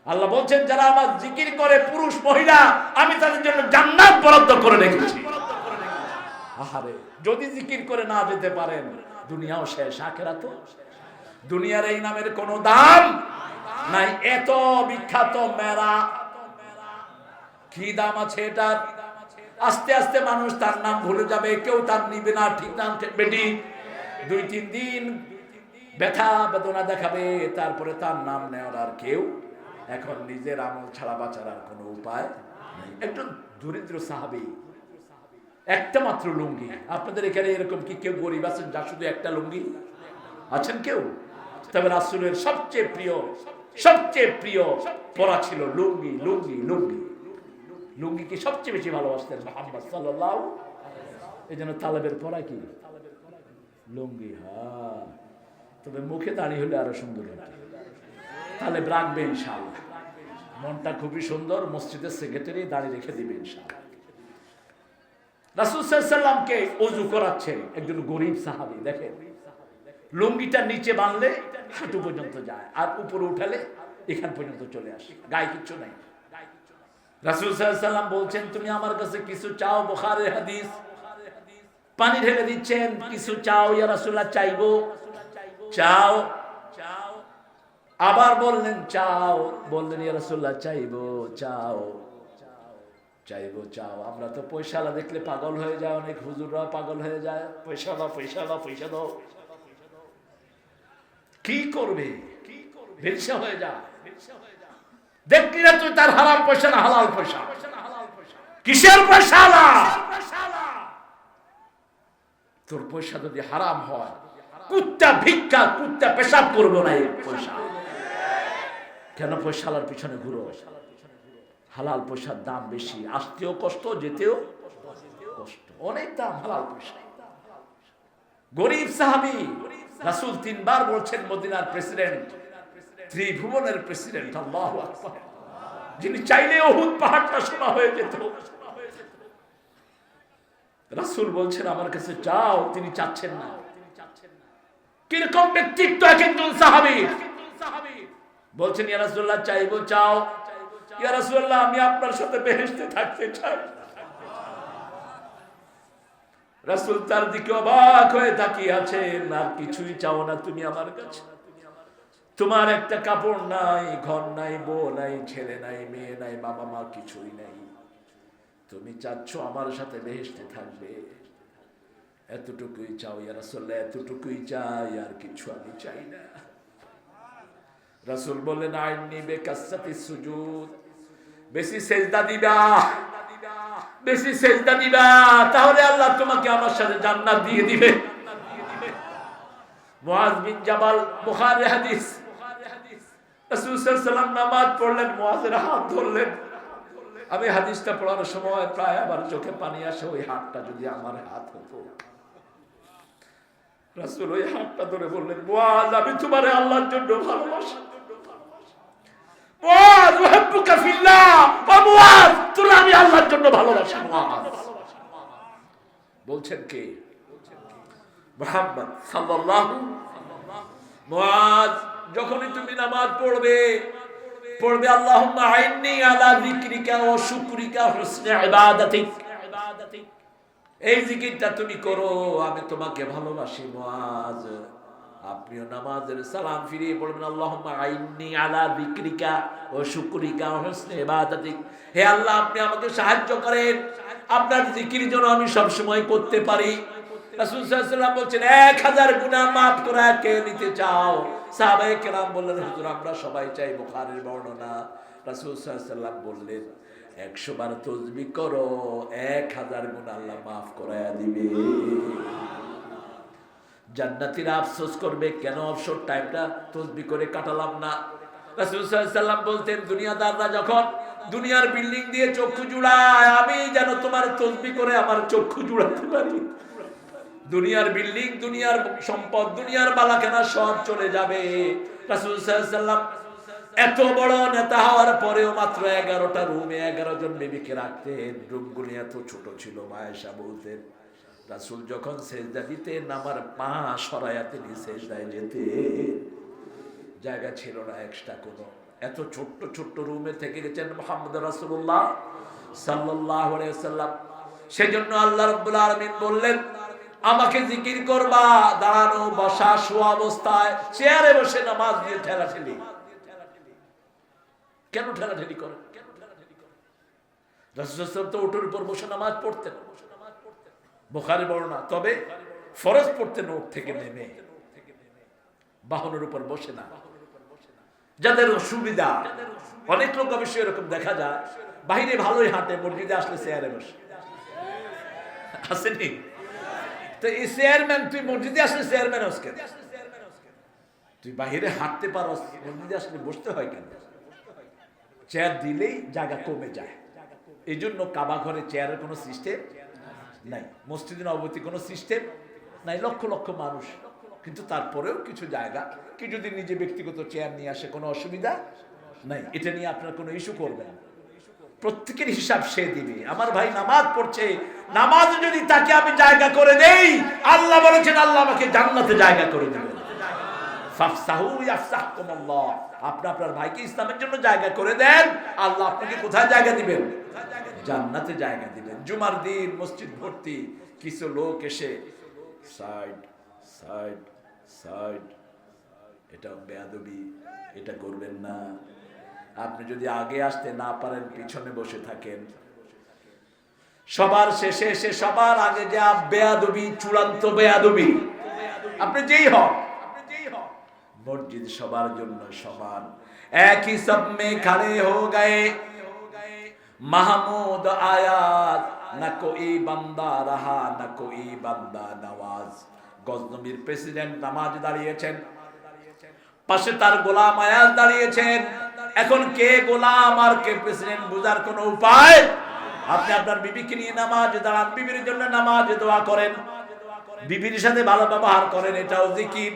আল্লাহ বলছেন যারা আমার জিকির করে পুরুষ মহিলা, আমি তাদের জন্য জান্নাত বরাদ্দ করে রেখেছি। আহারে, যদি জিকির করে না যেতে পারেন দুনিয়াও শেষ, আখিরাতও। দুনিয়ার এই নামের কোনো দাম নাই। এত বিখ্যাত মেলা, কি দাম আছে এটার? আস্তে আস্তে মানুষ তার নাম ভুলে যাবে, কেউ তার নিবে না। ঠিক নাম বেটি 2-3 দিন ব্যথা বেদনা দেখাবে, তারপরে তার নাম নেওয়ার আর কেউ। এখন নিজের আমল ছাড়া বাঁচার আর কোনো উপায় নেই। একজন দরিদ্র সাহাবী, একটা মাত্র লুঙ্গি। আপনাদের এখানে এরকম কি কেউ গরিব আছেন যার শুধু একটা লুঙ্গি? আছেন কেউ? তবে রাসূলের সবচেয়ে প্রিয় পরা ছিল লুঙ্গি। লুঙ্গি লুঙ্গি লুঙ্গিকে সবচেয়ে বেশি ভালোবাসতেন মুহাম্মদ সাল্লাল্লাহু আলাইহি ওয়াসাল্লাম। এই জন্য তালেবের পরা কি লুঙ্গি। হ্যাঁ, তবে মুখে দাঁড়িয়ে হলে আরো সুন্দর হতো। তালেব রাখবে ইনশাআল্লাহ, মনটা খুবই সুন্দর। মসজিদের সেক্রেটারি দাঁড়িয়ে রেখে দিবে ইনশাআল্লাহ। রাসূল সাল্লাল্লাহু আলাইহি ওয়াসাল্লামকে ওযু করাচ্ছেন একজন গরীব সাহাবী। দেখেন, লুঙ্গিটা নিচে বাঁধলে হাঁটু পর্যন্ত যায়, আর উপরে উঠালে এখান পর্যন্ত চলে আসে, গায়ে কিচ্ছু নাই। রাসূল সাল্লাল্লাহু আলাইহি ওয়াসাল্লাম বলছেন তুমি আমার কাছে কিছু চাও, বুখারীর হাদিস। পানি ঢেলে দিচ্ছেন, কিছু চাও ইয়া রাসূলুল্লাহ। চাইবো, চাও। আবার বললেন চাও, বললেন ইয়া রাসূলুল্লাহ চাইবো, চাও। চাইবো, চাও। আমরা তো পয়সালা দেখলে পাগল হয়ে যায়, অনেক হুজুররা পাগল হয়ে যায়, পয়সা দাও, পয়সা দাও, পয়সা দাও। কি করবে? হিংসা হয়ে যায়। দেখলি না তুই তার হারাম পয়সা না হালাল পয়সা? কিসের পয়সা? তোর পয়সা যদি হারাম হয়, কুত্তা ভিক্ষা, কুত্তা পেশাব করবো না এই পয়সা। কেন পয়সালার পিছনে ঘুরো? হালাল পয়সার দাম বেশি, আসতেও কষ্ট, যেতেও কষ্ট, অনেক দাম হালাল পয়সা। গরিব সাহাবী, রাসূল 3 বার বলছেন মদিনার প্রেসিডেন্ট, ত্রিভুবনের প্রেসিডেন্ট, আল্লাহু আকবার, যিনি চাইলে উহুদ পাহাড়টা সোনা হয়ে যেত। রাসূল বলছেন আমার কাছে চাও, তিনি চাচ্ছেন না। কিরকম ব্যক্তিত্ব এক একজন সাহাবীর। বলছেন ইয়া রাসূলুল্লাহ চাইবো, চাও। ইয়া রাসূলুল্লাহ আমি আপনার সাথে বেহেশতে থাকতে চাই। রাসূল তার দিকে অবাক হয়ে তাকিয়ে আছেন, আর কিছুই চাও না তুমি আমার কাছে? তোমার একটা কাপড় নাই, ঘর নাই, বউ নাই, ছেলে নাই, মেয়ে নাই, বাবা মা কিছুই নাই, তুমি চাচ্ছ আমার সাথে বেহেশতে থাকবে, এতটুকুই চাও ইয়া রাসূলুল্লাহ? এতটুকুই চাই, আর কিছু আমি চাই না। রাসূল বললেন আইনি বিকাসসাতিস সুজুদ, বেশি সেজদা দিবা, বেশি সেজদা দিবা, তাহলে আল্লাহ তোমাকে আমার সাথে জান্নাত দিয়ে দিবে। মুআজ বিন জাবাল, বুখারী হাদিস, রাসূল সাল্লাল্লাহু আলাইহি ওয়াসাল্লাম নামাজ পড়লেন, মুআজের হাত ধরলেন। আমি হাদিসটা পড়ার সময় প্রায় আমার চোখে পানি আসে, ওই হাতটা যদি আমার হাত হতো। রাসূল ওই হাতটা ধরে বললেন, মুআজ আমি তোমারে আল্লাহর জন্য ভালোবাসি। মুআজ উহিব্বুকা ফিল্লাহ, ও মুআজ তুমি আমি আল্লাহর জন্য ভালোবাসি। মুআজ বলছেন কে? মুহাম্মদ সাল্লাল্লাহু। মুআজ যখনই তুমি নামাজ পড়বে, পড়বে আল্লাহুম্মা আইন্নি আলা যিকরিকা ওয়া শুকরিকা ওয়া হুসনি ইবাদাতিক, এই জিকিরটা তুমি করো, আমি তোমাকে ভালোবাসি। মুআজ আপনিও নামাজের সালাম ফিরিয়ে পড়বেন আল্লাহুম্মা আইন্নি আলা যিকরিকা ওয়া শুকরিকা ওয়া হুসনি ইবাদাতিক, হে আল্লাহ আপনি আমাকে সাহায্য করেন আপনার জিকির যেন আমি সব সময় করতে পারি। রাসূল সাল্লাল্লাহু আলাইহি ওয়াসাল্লাম বলছেন 1000 গুনাহ maaf করা কে নিতে চাও? সাহাবায়ে কেরাম বললেন হুজুর আমরা সবাই চাই। বুখারীর বর্ণনা, রাসূল সাল্লাল্লাহু আলাইহি ওয়াসাল্লাম বললেন 100 বার তাসবিহ করো, 1000 গুনাহ আল্লাহ maaf করায়া দিবে। জান্নাতীরা আফসোস করবে কেন অবসর টাইমটা তাসবিহ করে কাটালাম না। রাসূল সাল্লাল্লাহু আলাইহি ওয়াসাল্লাম বলতেন দুনিয়াদাররা যখন দুনিয়ার বিল্ডিং দিয়ে চক্ষু জুড়ায়, আমি যেন তোমার তাসবিহ করে আমার চক্ষু জুড়াতে পারি। দুনিয়ার বিল্ডিং, দুনিয়ার সম্পদ, দুনিয়ার বালাখানা সব চলে যাবে। রাসূল সাল্লাল্লাহু আলাইহি ওয়াসাল্লাম এত বড় নেতা হওয়ার পরেও মাত্র 11টা রুমে 11 জন বিবিকে রাখতেন। রুমগুলি এত ছোট ছিল। আয়েশা বলতেন রাসূল যখন সেজদা দিতেন আমার পা সরায়া তিনি সেজদায় যেতে, জায়গা ছিল না এক্সট্রা কোনো। এত ছোট্ট ছোট্ট রুমে থেকে গেছেন মুহাম্মদ রাসূলুল্লাহ সাল্লাল্লাহু আলাইহি ওয়াসাল্লাম। সেজন্য আল্লাহ রাব্বুল আলামিন বললেন আমাকে জিকির করবা দাঁড়ানো, বসা, শোয়া অবস্থায়, চেয়ারে বসে নামাজ দিয়ে ঠেলাঠেলি। কেন ঠেলাঠেলি করেন? রাসূল সাল্লাল্লাহু আলাইহি ওয়াসাল্লাম তো উটের উপর বসে নামাজ পড়তেন, বুখারী বর্ণনা। তবে ফরজ পড়তেন উট থেকে নেমে, বাহনের উপর বসে না। যাদের সুবিধা, অনেক লোক অবশ্যই এরকম দেখা যায় বাইরে ভালোই হাঁটে, মসজিদে আসলে চেয়ারে বসে। আসেনি তো এই চেয়ারম্যান, তুই মসজিদে আসলে চেয়ারম্যান হস কেন? তুই বাহিরে হাঁটতে পারস, মসজিদে আসলে বসতে হয় কেন? চেয়ার দিলেই জায়গা কমে যায়। এই জন্য কাবা ঘরে চেয়ারের কোনো সিস্টেম নাই, মসজিদে নববতী কোনো সিস্টেম নাই, লক্ষ লক্ষ মানুষ। কিন্তু তারপরেও কিছু জায়গা কি যদি নিজে ব্যক্তিগত চেয়ার নিয়ে আসে কোনো অসুবিধা নাই। এটা নিয়ে আপনার কোনো ইস্যু করবেন, প্রত্যেকের হিসাব সে দিবে। আমার ভাই নামাজ পড়ছে, নামাজ যদি তাকে আমি জায়গা করে দেই, আল্লাহ বলেছেন আল্লাহ আমাকে জান্নাতে জায়গা করে দিবেন। ফাফসাহু ইয়াফসাহকুমুল্লাহ। আপনি আপনার ভাইকে ইসলামের জন্য জায়গা করে দেন, আল্লাহ আপনাকে কোথায় জায়গা দিবেন? জান্নাতে জায়গা দিবেন। জুমার দিন মসজিদ ভর্তি, কিছু লোক এসে সাইড সাইড সাইড, এটা বেয়াদবি, এটা করবেন না। আপনি যদি আগে আসতে না পারেন, পিছনে বসে থাকেন, সবার শেষে এসে সবার আগে যা বেয়াদবি, চূড়ান্ত বেয়াদবি। আপনি যেই হন, মসজিদ সবার জন্য সমান। এক হি সব মে খড়ে হো গয়ে মাহমুদ আয়াত, না কোই বান্দা রাহা না কোই বান্দা নওয়াজ। গজনবীর প্রেসিডেন্ট নামাজ দাঁড়িয়েছেন, পাশে তার গোলাম আয়াজ দাঁড়িয়েছেন। এখন কে গোলাম আর কে প্রেসিডেন্ট বোঝার কোনো উপায়? আপনি আপনার বিবিকে নিয়ে নামাজ দাঁড়ান, বিবির জন্য নামাজ দোয়া করেন, বিবির সাথে ভালো ব্যবহার করেন, এটাও জিকির।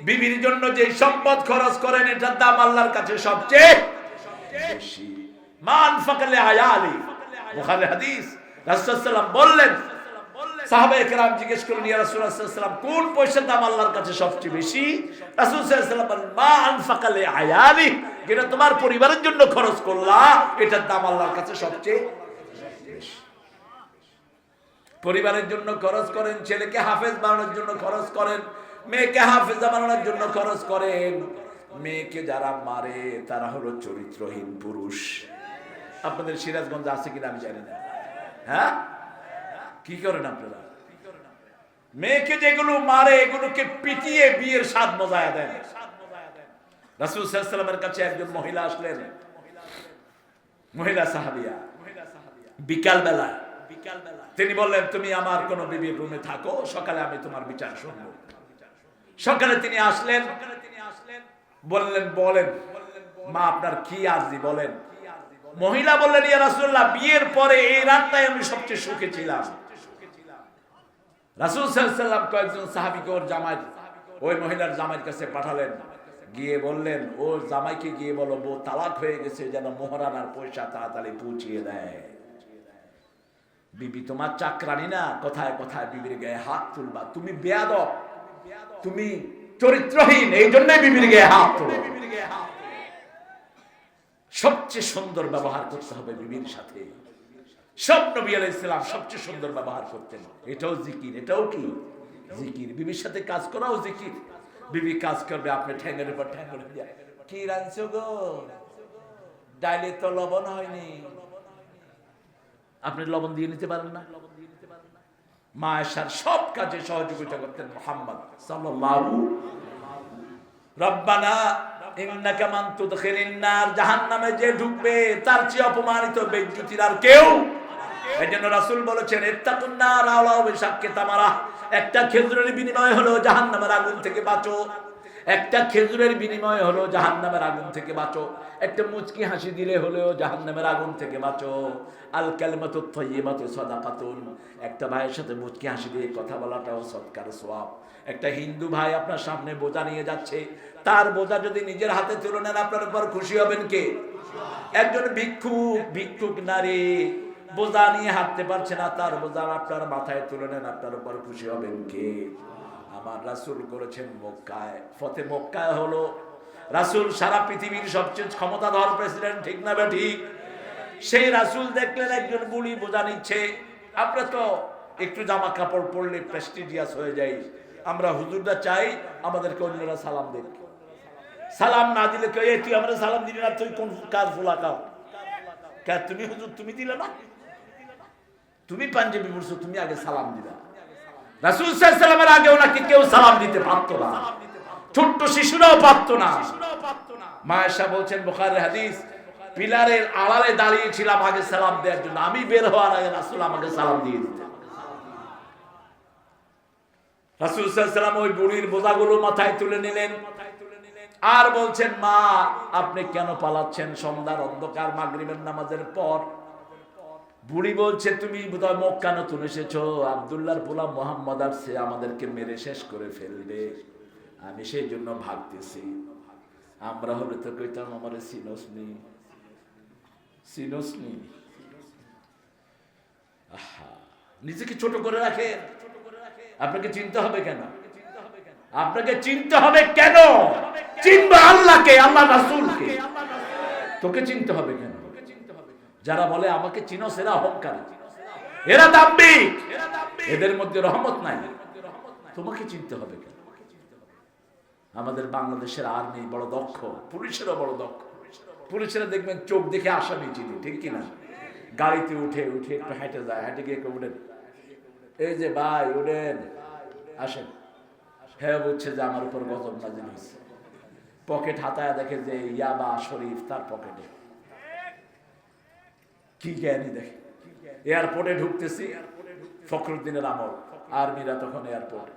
বিবির জন্য যে সম্পদ খরচ করেন, এটার দাম আল্লাহর কাছে সবচেয়ে বেশি। মান ফাকালে আয়ালি, বুখারী হাদিস। রাসূল সাল্লাল্লাহু আলাইহি ওয়াসাল্লাম বললেন সাহাবায়ে কেরাম জিজ্ঞেস করলেন, ইয়া রাসূলুল্লাহ সাল্লাল্লাহু আলাইহি ওয়াসাল্লাম, কোন পয়সার দাম আল্লাহর কাছে সবচেয়ে বেশি? রাসূল সাল্লাল্লাহু আলাইহি ওয়াসাল্লাম বলেন, মা আনফাকা লি আয়ালি, যেটা তোমার পরিবারের জন্য খরচ করলা, এটার দাম আল্লাহর কাছে সবচেয়ে বেশি। পরিবারের জন্য খরচ করেন, ছেলেকে হাফেজ বানানোর জন্য খরচ করেন, মেয়েকে হাফেজা বানানোর জন্য খরচ করেন। মেয়েকে যারা মারে তারা হলো চরিত্রহীন পুরুষ। আপনাদের সিরাজগঞ্জ আছে কিনা আমি জানি না, হ্যাঁ? কি করেন আপনারা? মেয়েকে যেগুলো মারে এগুলোকে পিটিয়ে বিয়ের স্বাদ মজায়া দেন। রাসূল সাল্লাল্লাহু আলাইহি ওয়াসাল্লামের কাছে একজন মহিলা আসলেন, মহিলা সাহাবিয়া, বিকাল বেলা তিনি বললেন, তুমি আমার কোন বিবির রুমে থাকো, সকালে আমি তোমার বিচার শুনবো। সকালে তিনি আসলেন, বললেন, বলেন মা আপনার কি আরজি বলেন। মহিলা বললেন, ইয়া রাসূলুল্লাহ, বিয়ের পরে এই রাতটাই আমি সবচেয়ে সুখে ছিলাম। রাসূল সাল্লাল্লাহু আলাইহি ওয়াসাল্লাম কয়েকজন সাহাবীকে ওর জামাই, ওই মহিলার জামাইয়ের কাছে পাঠালেন, গিয়ে বললেন, ও জামাইকে গিয়ে বলো বউ তালাক হয়ে গেছে, যেন মোহরানার পয়সা তাড়াতাড়ি পৌঁছিয়ে দেয়। বিবি তোমার চাকরানি না, কথায় কথায় বিবির গায়ে হাত তুলবা, তুমি বেয়াদব, তুমি চরিত্রহীন, এই জন্যই বিবির গায়ে হাত তুলো। সবচেয়ে সুন্দর ব্যবহার করতে হবে বিবির সাথে। সব নবী আলাইহিস সালাম সবচেয়ে সুন্দর ব্যবহার করতেন। এটাও জিকির, এটাও কি জিকির। বিবির সাথে কাজ করাও জিকির। বিবি কাজ করবে, আপনি ঠ্যাঙ্গের উপর ঠ্যাঙ্গ দিয়ে, কি রাঁধছো গো, ডাইলে তো লবণ হয়নি, আপনি লবণ দিয়ে নিতে পারেন না? মা আয়েশার সব কাজে সহযোগিতা করতেন মুহাম্মদ সাল্লাল্লাহু। রব্বানা ইন্নাকা মান তুদখিলিন নার, জাহান্নামে যে ঢুকবে তার চেয়ে অপমানিত বেজ্জতির আর কেউ। এজন্য রাসূল বলেছেন, ইত্তাকুন নার আওলাউ বিশাক্কি তামারা, একটা খেজুরের বিনিময়ে হলো জাহান্নামের আগুন থেকে বাঁচো, একটা খেজুরের বিনিময়ে হলো জাহান্নামের আগুন থেকে বাঁচো, একটা মুচকি হাসি দিলে হলেও জাহান্নামের আগুন থেকে বাঁচো। আল কালিমাতুত তাইয়্যিবাতু সাদাকাতুন, একটা ভাইয়ের সাথে মুচকি হাসি দিয়ে কথা বলাটাও সদকার সওয়াব। একটা হিন্দু ভাই আপনার সামনে বোঝা নিয়ে যাচ্ছে, তার বোঝা যদি নিজের হাতে তুলে নেন আপনার উপর খুশি হবেন কে? একজন ভিক্ষুক নারী বোঝা নিয়ে হাঁটতে পারছে না, তার বোঝা আপনার মাথায় তুলে নেন, আপনার উপর খুশি হবেন কে? আমার রাসূল করেছেন মক্কায়, ফতে মক্কায় হলো। রাসূল সারা পৃথিবীর সবচেয়ে ক্ষমতাধর প্রেসিডেন্ট, ঠিক না ঠিক? সেই রাসূল দেখলেন একজন বুড়ি বোঝা নিচ্ছে। আমরা তো একটু জামা কাপড় পরলে প্রেস্টিজিয়াস হয়ে যাই, আমরা হুজুররা চাই আমাদেরকে অন্যরা সালাম দেন। সালাম না দিলে কেউ, তুই আমরা সালাম দিলি না, তুই কোন কাজ ভুলা খাও, তুমি হুজুর তুমি দিলে না, তুমি পাঞ্জাবি পড়ছো, তুমি আগে সালাম দিলা। রাসূল সাল্লাল্লাহু আলাইহি ওয়াসাল্লামের আগে ওনাকে কেউ সালাম দিতে পারতো না, ছোট্ট শিশুরাও পারতো না। মা আয়েশা বলছেন, বুখারীর হাদিস, পিলারের আড়ালে দাঁড়িয়ে ছিলাম আগে সালাম দেওয়ার জন্য, আমি বের হওয়ার আগে রাসূল আমাকে সালাম দিয়ে দিতেন। রাসূল সাল্লাল্লাহু আলাইহি ওয়াসাল্লাম ওই বুড়ির বোঝাগুলো মাথায় তুলে নিলেন আর বলছেন, মা আপনি কেন পালাচ্ছেন সন্ধ্যার অন্ধকার মাগরিবের নামাজের পর? বুড়ি বলছে, তুমি বোধহয় মক্কা নতুন এসেছো, আব্দুল্লাহর পোলা মুহাম্মদ আসছে, আমাদেরকে মেরে শেষ করে ফেলবে, আমি সেই জন্য ভাগতেছি। আমরা হলে তো কইতাম, আমারে চিনোসনি চিনোসনি। আহা, নিজেকে ছোট করে রাখে। আপনাকে চিনতে হবে কেন? আপনাকে চিনতে হবে কেন? চিনবে আল্লাহকে, আল্লাহ রাসূলকে, তোকে চিনতে হবে কেন? যারা বলে আমাকে চিনো সেরা অহংকারী, এরা দাম্ভিক, এদের মধ্যে রহমত নাই। তোমাকে চিনতে হবে কেন? আমাদের বাংলাদেশের আর্মি বড় দক্ষ, পুলিশেরও বড় দক্ষ। পুলিশেরা দেখবেন চোখ দেখে আসামি চিনি, ঠিক কিনা? গাড়িতে উঠে উঠে একটু হেঁটে যায়, হেঁটে গিয়ে উঠেন, এই যে ভাই উঠেন, আসেন। হ্যাঁ বুঝছে যে আমার উপর গজব নাজিল হয়েছে। পকেট হাতায় দেখে যে ইয়াবা শরীফ তার পকেটে, কি জ্ঞানী দেখে। এয়ারপোর্টে ঢুকতেছি, ফখরুদ্দিনের আমল, আর্মিরা তখন এয়ারপোর্ট।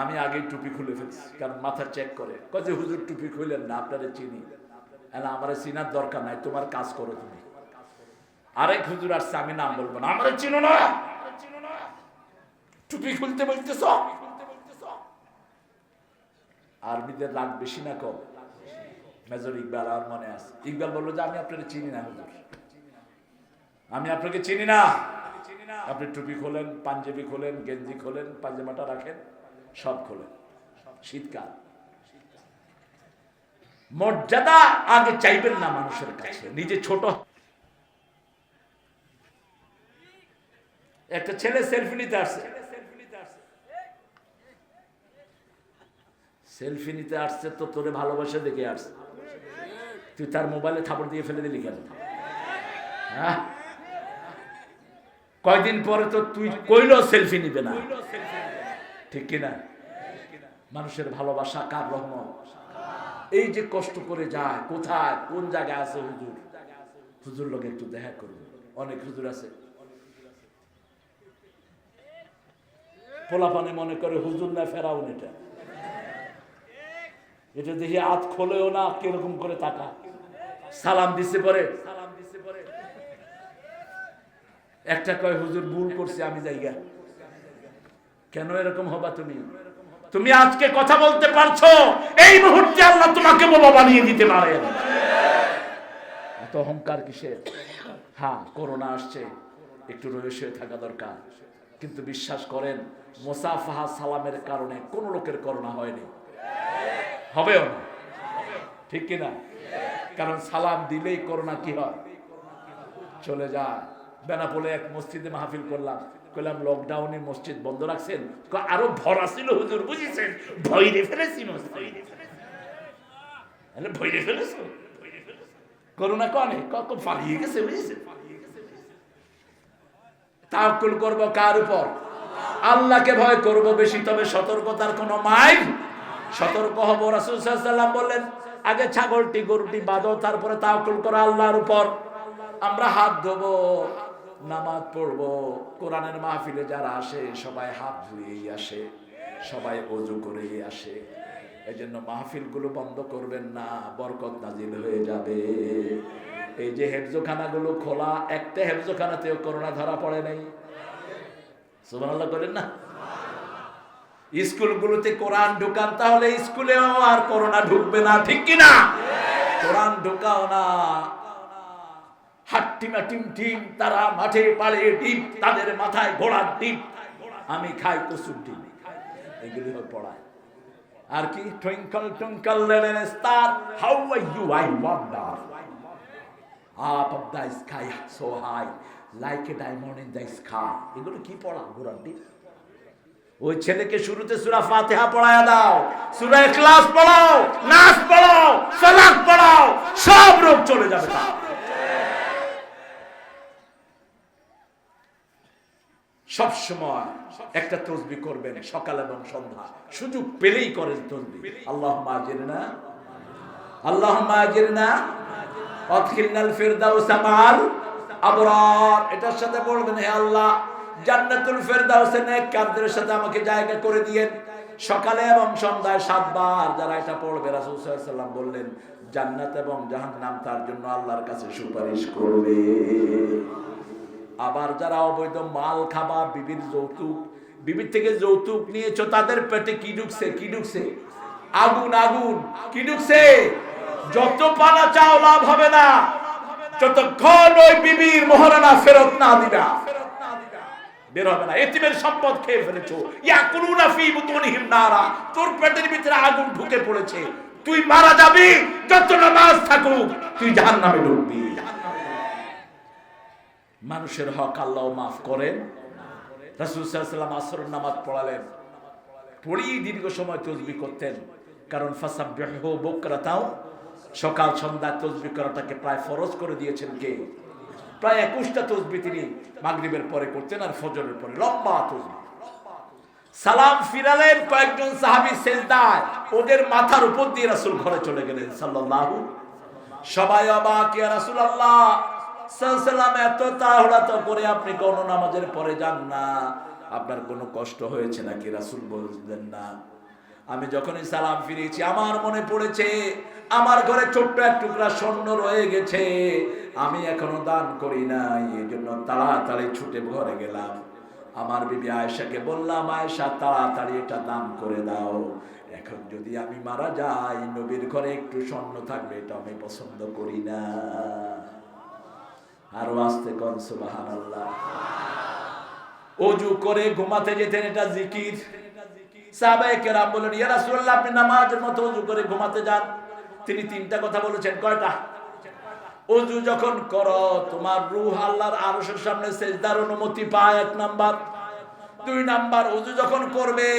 আমি আগেই টুপি খুলে ফেলছি, কারণ মাথা চেক করে, কয়ে হুজুর টুপি খুলেন না, আপনারা চিনি। আমার চিনার দরকার নাই, তোমার কাজ করো তুমি। আরেক হুজুর আসছে, আমি নাম বলবো না, আমার চিনো না, টুপি খুলতে বলতেছ। আর্মিদের রাগ বেশি না কম? মেজর ইকবাল আর মনে আছে, ইকবাল বললো যে আমি আপনাকে চিনি না হুজুর, আমি আপনাকে চিনি না। আপনি টুপি খোলেন, পাঞ্জাবি খোলেন, গেঞ্জি খোলেন, পায়জামাটা রাখেন, সব খোলেন। শীতকাল, মর্যাদা আগে চাইবেন না মানুষের কাছে, নিজে ছোট। একটা ছেলে সেলফি নিতে আসছে, সেলফি নিতে আসছে তো তোরে ভালোবাসা দেখে আসছে, তুই তার মোবাইলে থাপড় দিয়ে ফেলে দিলি কেন? হ্যাঁ, কয়দিন পরে তো তুই কইলো সেলফি নিবে না, ঠিক কিনা? মানুষের ভালোবাসা কার রহমত। এই যে কষ্ট করে যায়, কোথায় কোন জায়গায় আছে হুজুর, হুজুর লোক একটু দেখা করবে। অনেক হুজুর আছে পোলাপানে মনে করে হুজুর না ফেরাউন, এটা দেখি হাত খোলেও না, কিরকম করে তাকা, সালাম দিছে পরে একটা কয় হুজুর ভুল করছে আমি জায়গা। কেন এরকম হবা তুমি? তুমি আজকে কথা বলতে পারছো, এই মুহূর্তে আল্লাহ তোমাকে বোবা বানিয়ে দিতে পারেন। এত অহংকার কিসের? হ্যাঁ, করোনা আসছে, একটু রহস্য থাকা দরকার, কিন্তু বিশ্বাস করেন মুসাফাহা সালামের কারণে কোন লোকের করোনা হয়নি, হবেও না, ঠিক কিনা? কারণ সালাম দিলেই করোনা কি হয়, চলে যায়। বেনাপোলে এক মসজিদে মাহফিল করলাম, কইলাম লকডাউনে মসজিদ বন্ধ রাখছেন, আরো ভরা ছিল হুজুর, বুঝেছেন, ভয়রে ফেলেছি মসজিদ, ভয়রে ফেলেছ করোনা কনে কখন পালিয়ে গেছে, বুঝেছেন? তাওয়াক্কুল করব কার উপর? আল্লাহকে ভয় করব বেশি, তবে সতর্কতার কোনো মাইল। সতর্ক হব। রাসূল সাল্লাল্লাহু আলাইহি ওয়াসাল্লাম বললেন, আগে ছাগলটি গরুটি বাঁধো, তারপরে তাওয়াক্কুল করো আল্লাহর উপর। আমরা হাত ধোবো, নামাজ পড়বো, কোরআনের মাহফিলে যারা আসে সবাই হাত ধুয়েই আসে, সবাই ওযু করেই আসে। এই জন্য মাহফিলগুলো বন্ধ করবেন না, বরকত নাজিল হয়ে যাবে। এই যে হেফজখানাগুলো খোলা, একটা হেফজখানাতেও করোনা ধরা পড়ে নাই, সুবহানাল্লাহ করেন না? স্কুলগুলোতে কোরআন ঢুকান, তাহলে স্কুলেও আর করোনা ঢুকবে না, ঠিক কিনা? কোরআন ঢুকাও না, হাট্টিমা টিম টিম, তারা মাঠে পাড়ে ডিম, তাদের মাথায় ঘোড়ার ডিম, আমি খাই কচুর ডিম, এগুলি হয় পড়ায়। আর কি twinkle twinkle little star, how are you I wonder, up of the sky so high like a diamond in the sky, এগুলো কি পড়া? ঘোড়ার ডিম। ওই ছেলেকে শুরুতে সূরা ফাতিহা পড়ায়া দাও, সূরা ইখলাস পড়াও, নাস পড়াও, ফালাক পড়াও, সব রোগ চলে যাবে। সব সময় একটা তাসবিহ করবেন, সকাল এবং সন্ধ্যা, সুযোগ পেলেই করেন তাসবিহ। আল্লাহুম্মা আজিরনা, আল্লাহুম্মা আজিরনা আদখিলনাল ফিরদাউসা মাআল আবরার, এটার সাথে বলবেন, হে আল্লাহ জান্নাতুল ফিরদাউসে নেককারদের সাথে আমাকে জায়গা করে দিয়েন। সকালে এবং সন্ধ্যায় 7 বার যারা এটা পড়বে, রাসূল সাল্লাল্লাহু আলাইহি ওয়াসাল্লাম বললেন জান্নাত এবং জাহান্নাম তার জন্য আল্লাহর কাছে সুপারিশ করবে। আবার যারা অবৈধ মাল খাবা, বিবির যৌতুক, বিবির থেকে যৌতুক নিয়েছো, তাদের পেটে কি ঢুকছে? কি ঢুকছে? আগুন। আগুন কি ঢুকছে? যত পানা চাও লাভ হবে না, যতক্ষণ ওই বিবির মোহরানা ফেরত না দিবা, বের হবে না। এতিমের সম্পদ খেয়ে ফেলেছো, ইয়াকুলুনা ফি বুতুনিহিম নারা, তোর পেটের ভিতরে আগুন ঢুকে পড়েছে, তুই মারা যাবি, যত নামাজ থাকুক তুই জাহান্নামে ঢুকবি। মানুষের হক আল্লাহ মাফ করেন। রাসূল সাল্লাল্লাহু আলাইহি ওয়াসাল্লাম আসরের নামাজ পড়ালেন, পড়িয়ে দীর্ঘ সময় তাসবিহ করতেন, কারণ ফাসাব্বিহু বুকরাতাও, সকাল সন্ধ্যা তাসবিহ করাটাকে প্রায় ফরজ করে দিয়েছেন কে? প্রায় 21টা তাসবিহ তিনি মাগরিবের পরে করতেন, আর ফজরের পরে লম্বা তাসবিহ। সালাম ফিরালেন, কয়েকজন সাহাবী সিজদায়, ওদের মাথার উপর দিয়ে রাসূল ঘরে চলে গেলেন সাল্লাল্লাহু। সবাই অবাক, ইয়া রাসূলুল্লাহ সাল্লাল্লাহু এত তাড়াহুড়া তো করে আপনি কোন নামাজের পরে যান না, আপনার কোনো কষ্ট হয়েছে নাকি? রাসূল বললেন না, আমি যখনই সালাম ফিরিয়েছি আমার মনে পড়েছে আমার ঘরে ছোট্ট এক টুকরা স্বর্ণ রয়ে গেছে, আমি এখনো দান করি নাই, এই জন্য তাড়াতাড়ি ছুটে ঘরে গেলাম। আমার বিবি আয়েশাকে বললাম, আয়েশা তাড়াতাড়ি এটা দান করে দাও, এখন যদি আমি মারা যাই নবীর ঘরে একটু স্বর্ণ থাকবে, এটা আমি পছন্দ করি না। আরো আস্তে কোন সুবহানাল্লাহ। ওযু করে ঘুমাতে যেতেন, এটা জিকির। সাহাবায়ে কেরাম বলেন, ইয়া রাসূলুল্লাহ, আপনি নামাজের মতো ওযু করে ঘুমাতে যান। তিনি তিনটা কথা বলেছেন। কয়টা? ওযু যখন করো তোমার রূহ আল্লাহর আরশের সামনে সিজদার অনুমতি পায়, 1 নাম্বার। 2 নাম্বার, ওযু যখন করবে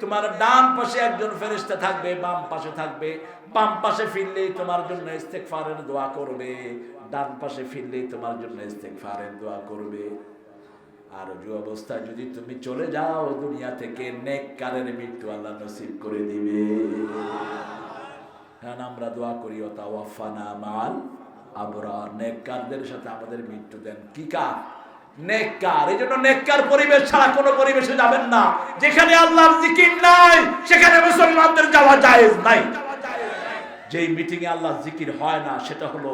তোমার ডান পাশে একজন ফেরেশতা থাকবে, বাম পাশে থাকবে। বাম পাশে ফিরলেই তোমার জন্য ইস্তেগফারের দোয়া করবে, ডান পাশে ফিরলেই তোমার জন্য ইস্তেগফারের দোয়া করবে। আর ওযু অবস্থায় যদি তুমি চলে যাও দুনিয়া থেকে, নেককারের মৃত্যু আল্লাহ নসিব করে দিবে। হ্যাঁ, আমরা দোয়া করি ও তাওয়াফানা মাল আবরার, নেককারদের সাথে আমাদের মৃত্যু দেন। কি কার? নেককার। এই জন্য নেককার পরিবেশ ছাড়া কোনো পরিবেশে যাবেন না। যেখানে আল্লাহর জিকির নাই সেখানে মুসলমানদের যাওয়া জায়েজ নাই। যেই মিটিং এ আল্লাহর জিকির হয় না সেটা হলো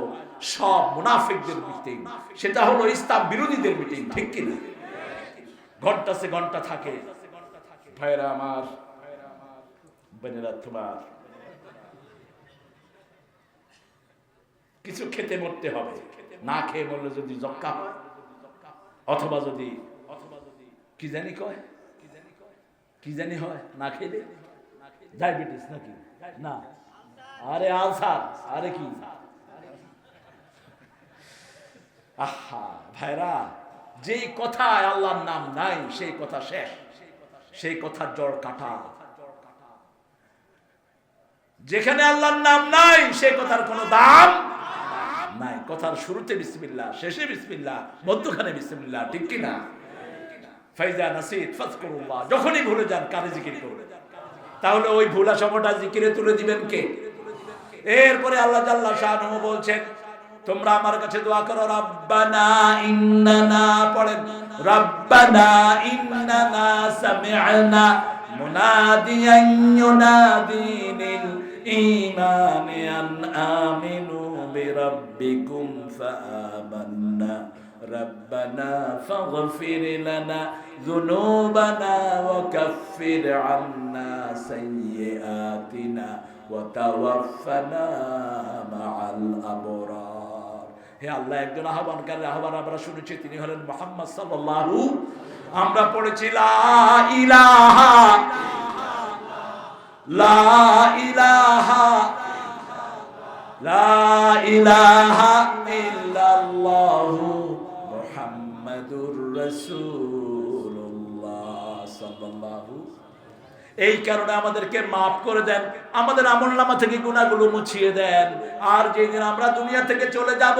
সব মুনাফিকদের মিটিং, সেটা হলো ইসলাম বিরোধীদের মিটিং। ঠিক কি না? ঘন্টা সে ঘন্টা থাকে। ভাইরা আমার, বোনেরা তোমার, কিছু খেতে মরতে হবে। না খেয়ে মরলে যদি যক্কা হয়, অথবা যদি কি জানি কয়, কি জানি হয় না খেলে, ডায়াবেটিস নাকি না, আরে আলসার, আরে কি, আহা ভাইরা, যেই কথায় আল্লাহর নাম নাই সেই কথা শেষ, সেই কথার জড় কাটা। যেখানে আল্লাহর নাম নাই সেই কথার কোনো দাম নাই। কথার শুরুতে বিসমিল্লাহ, শেষে বিসমিল্লাহ, মধ্যখানে বিসমিল্লাহ। ঠিক কি না? ফাইজা নাসিত ফাজকুরুল্লাহ, যখনই ভুলে যান কারে জিকির করবেন। তাহলে ওই ভুলা সময়টা জিকিরে তুলে দিবেন কে? এরপরে আল্লাহ জাল্লা শাআনুহু বলছেন, তোমরা আমার কাছে দোয়া করো, রব্বানা ইন্নানা, পড়েন, রব্বানা ইন্নানা সামি'না মুনাদিয়ান ইউনাদি লিল ঈমানি আন আমিনু বিরাব্বিকুম ফাআমান্না রব্বানা ফাগফির লানা যুনুবানা ওয়া কাফির আন্না সাইয়্যাতিনা ওয়া তাওয়াফফানা মাআল আবরার। হে আল্লাহ, একজন আহ্বানকারীর আহ্বান আমরা শুনেছি, তিনি হলেন মুহাম্মদ সাল্লাল্লাহু। আমরা পড়েছি লা ইলাহা লা ইলাহা লা ইলাহা ইল্লাল্লাহু মুহাম্মাদুর রাসূলুল্লাহ সাল্লাল্লাহু। এই কারণে আমাদেরকে মাফ করে দেন, আমাদের আমলনামা থেকে গুনাহগুলো মুছিয়ে দেন। আর যেদিন আমরা দুনিয়া থেকে চলে যাব,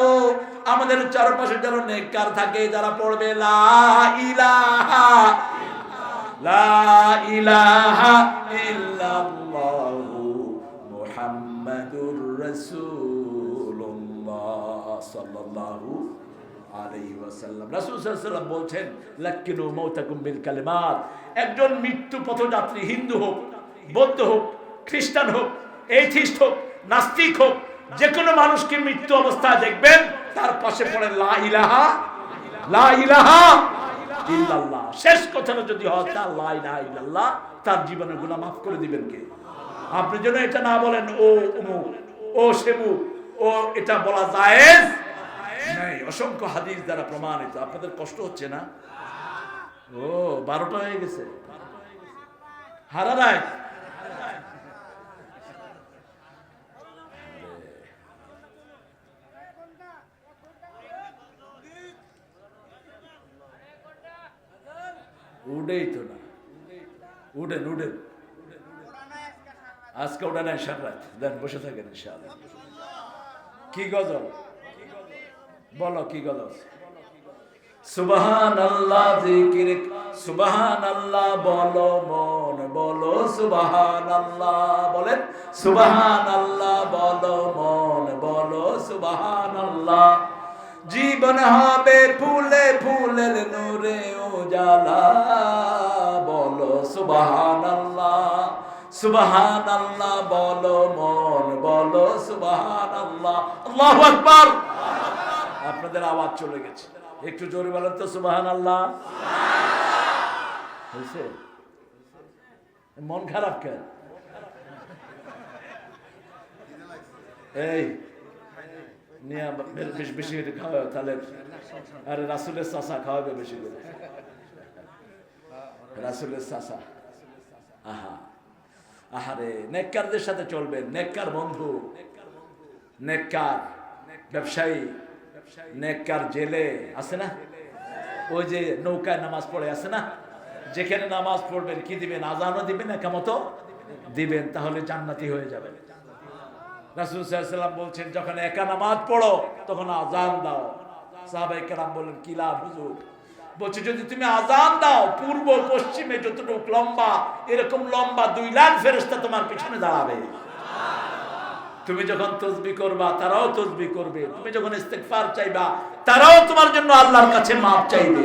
আমাদের চারপাশে যেন নেককার থাকে যারা পড়বে লা ইলাহা লা ইলাহা ইল্লাল্লাহু মুহাম্মাদুর রাসূলুল্লাহ সাল্লাল্লাহু আলাইহি ওয়াসাল্লাম। রাসূল সাল্লাল্লাহু আলাইহি ওয়াসাল্লাম বলছেন, লাক্কিনু মাউতাকুম বিল কালিমাত। একজন মৃত্যু পথযাত্রী, হিন্দু হোক, বৌদ্ধ হোক, খ্রিস্টান হোক, এথিস্ট হোক, নাস্তিক হোক, যে কোনো মানুষকে মৃত্যু অবস্থায় দেখবেন তার পাশে পড়ে লা ইলাহা ইল্লাল্লাহ। শেষ কথাটা যদি হয় তা লা ইলাহা ইল্লাল্লাহ, তার জীবনের গুনাহ মাফ করে দিবেন কে? আপনি যেন এটা না বলেন ও অমুক, ও সেমুক, ও এটা বলা জায়েজ নাই। অসংখ্য হাদিস দ্বারা প্রমাণিত। আপনাদের কষ্ট হচ্ছে না? ও 12টা হয়ে গেছে, হারা রায়। উঠেই তো না, উঠেন উঠেন, আজকে ওটা নাই, সারা রাত দেন, বসে থাকেন ইনশাআল্লাহ। কি গজল বলো, কি গজল? সুবহানাল্লাহ জিকির, সুবহানাল্লাহ বলো মন, বলো সুবহানাল্লাহ, বলেন সুবহানাল্লাহ বলো মন, বলো সুবহানাল্লাহ। জীবন হবে ফুলে ফুলের নূরে উজালা, বলো সুবহানাল্লাহ সুবহানাল্লাহ বলো মন, বলো সুবহানাল্লাহ। আল্লাহু আকবার। আপনাদের আওয়াজ চলে গেছে, একটু জোরে বলেন তো সুবহানাল্লাহ। হয়েছে? মন খারাপ কেন? এই নিয়ে বেশি বেশি খাওয়া তাহলে, আরে রাসূলের চাচা খাওয়াবে বেশি করে। রাসূলের চাচা। আহা আহারে, নেককারদের সাথে চলবেন, নেককার বন্ধু, নেককার ব্যবসায়ী, নেককার জেলে আছে না, ওই যে নৌকায় নামাজ পড়ে আছে না, যেখানে নামাজ পড়বেন কি দিবেন? আজানও দিবেন, একামতও দিবেন, তাহলে জান্নাতি হয়ে যাবেন। রাসূল সাল্লাল্লাহু আলাইহি ওয়াসাল্লাম বলছেন, যখন একা নামাজ পড়ো তখন আজান দাও। সাহাবায়ে কেরাম বললেন, কি লাভ হুজুর? বলছে, যদি তুমি আজান দাও, পূর্ব পশ্চিমে যতটুকু লম্বা, এরকম লম্বা 2 লাখ ফেরেশতা তোমার পিছনে দাঁড়াবে। তুমি যখন তাসবিহ করবা তারাও তাসবিহ করবে, তুমি যখন ইস্তিগফার চাইবা তারাও তোমার জন্য আল্লাহর কাছে মাফ চাইবে।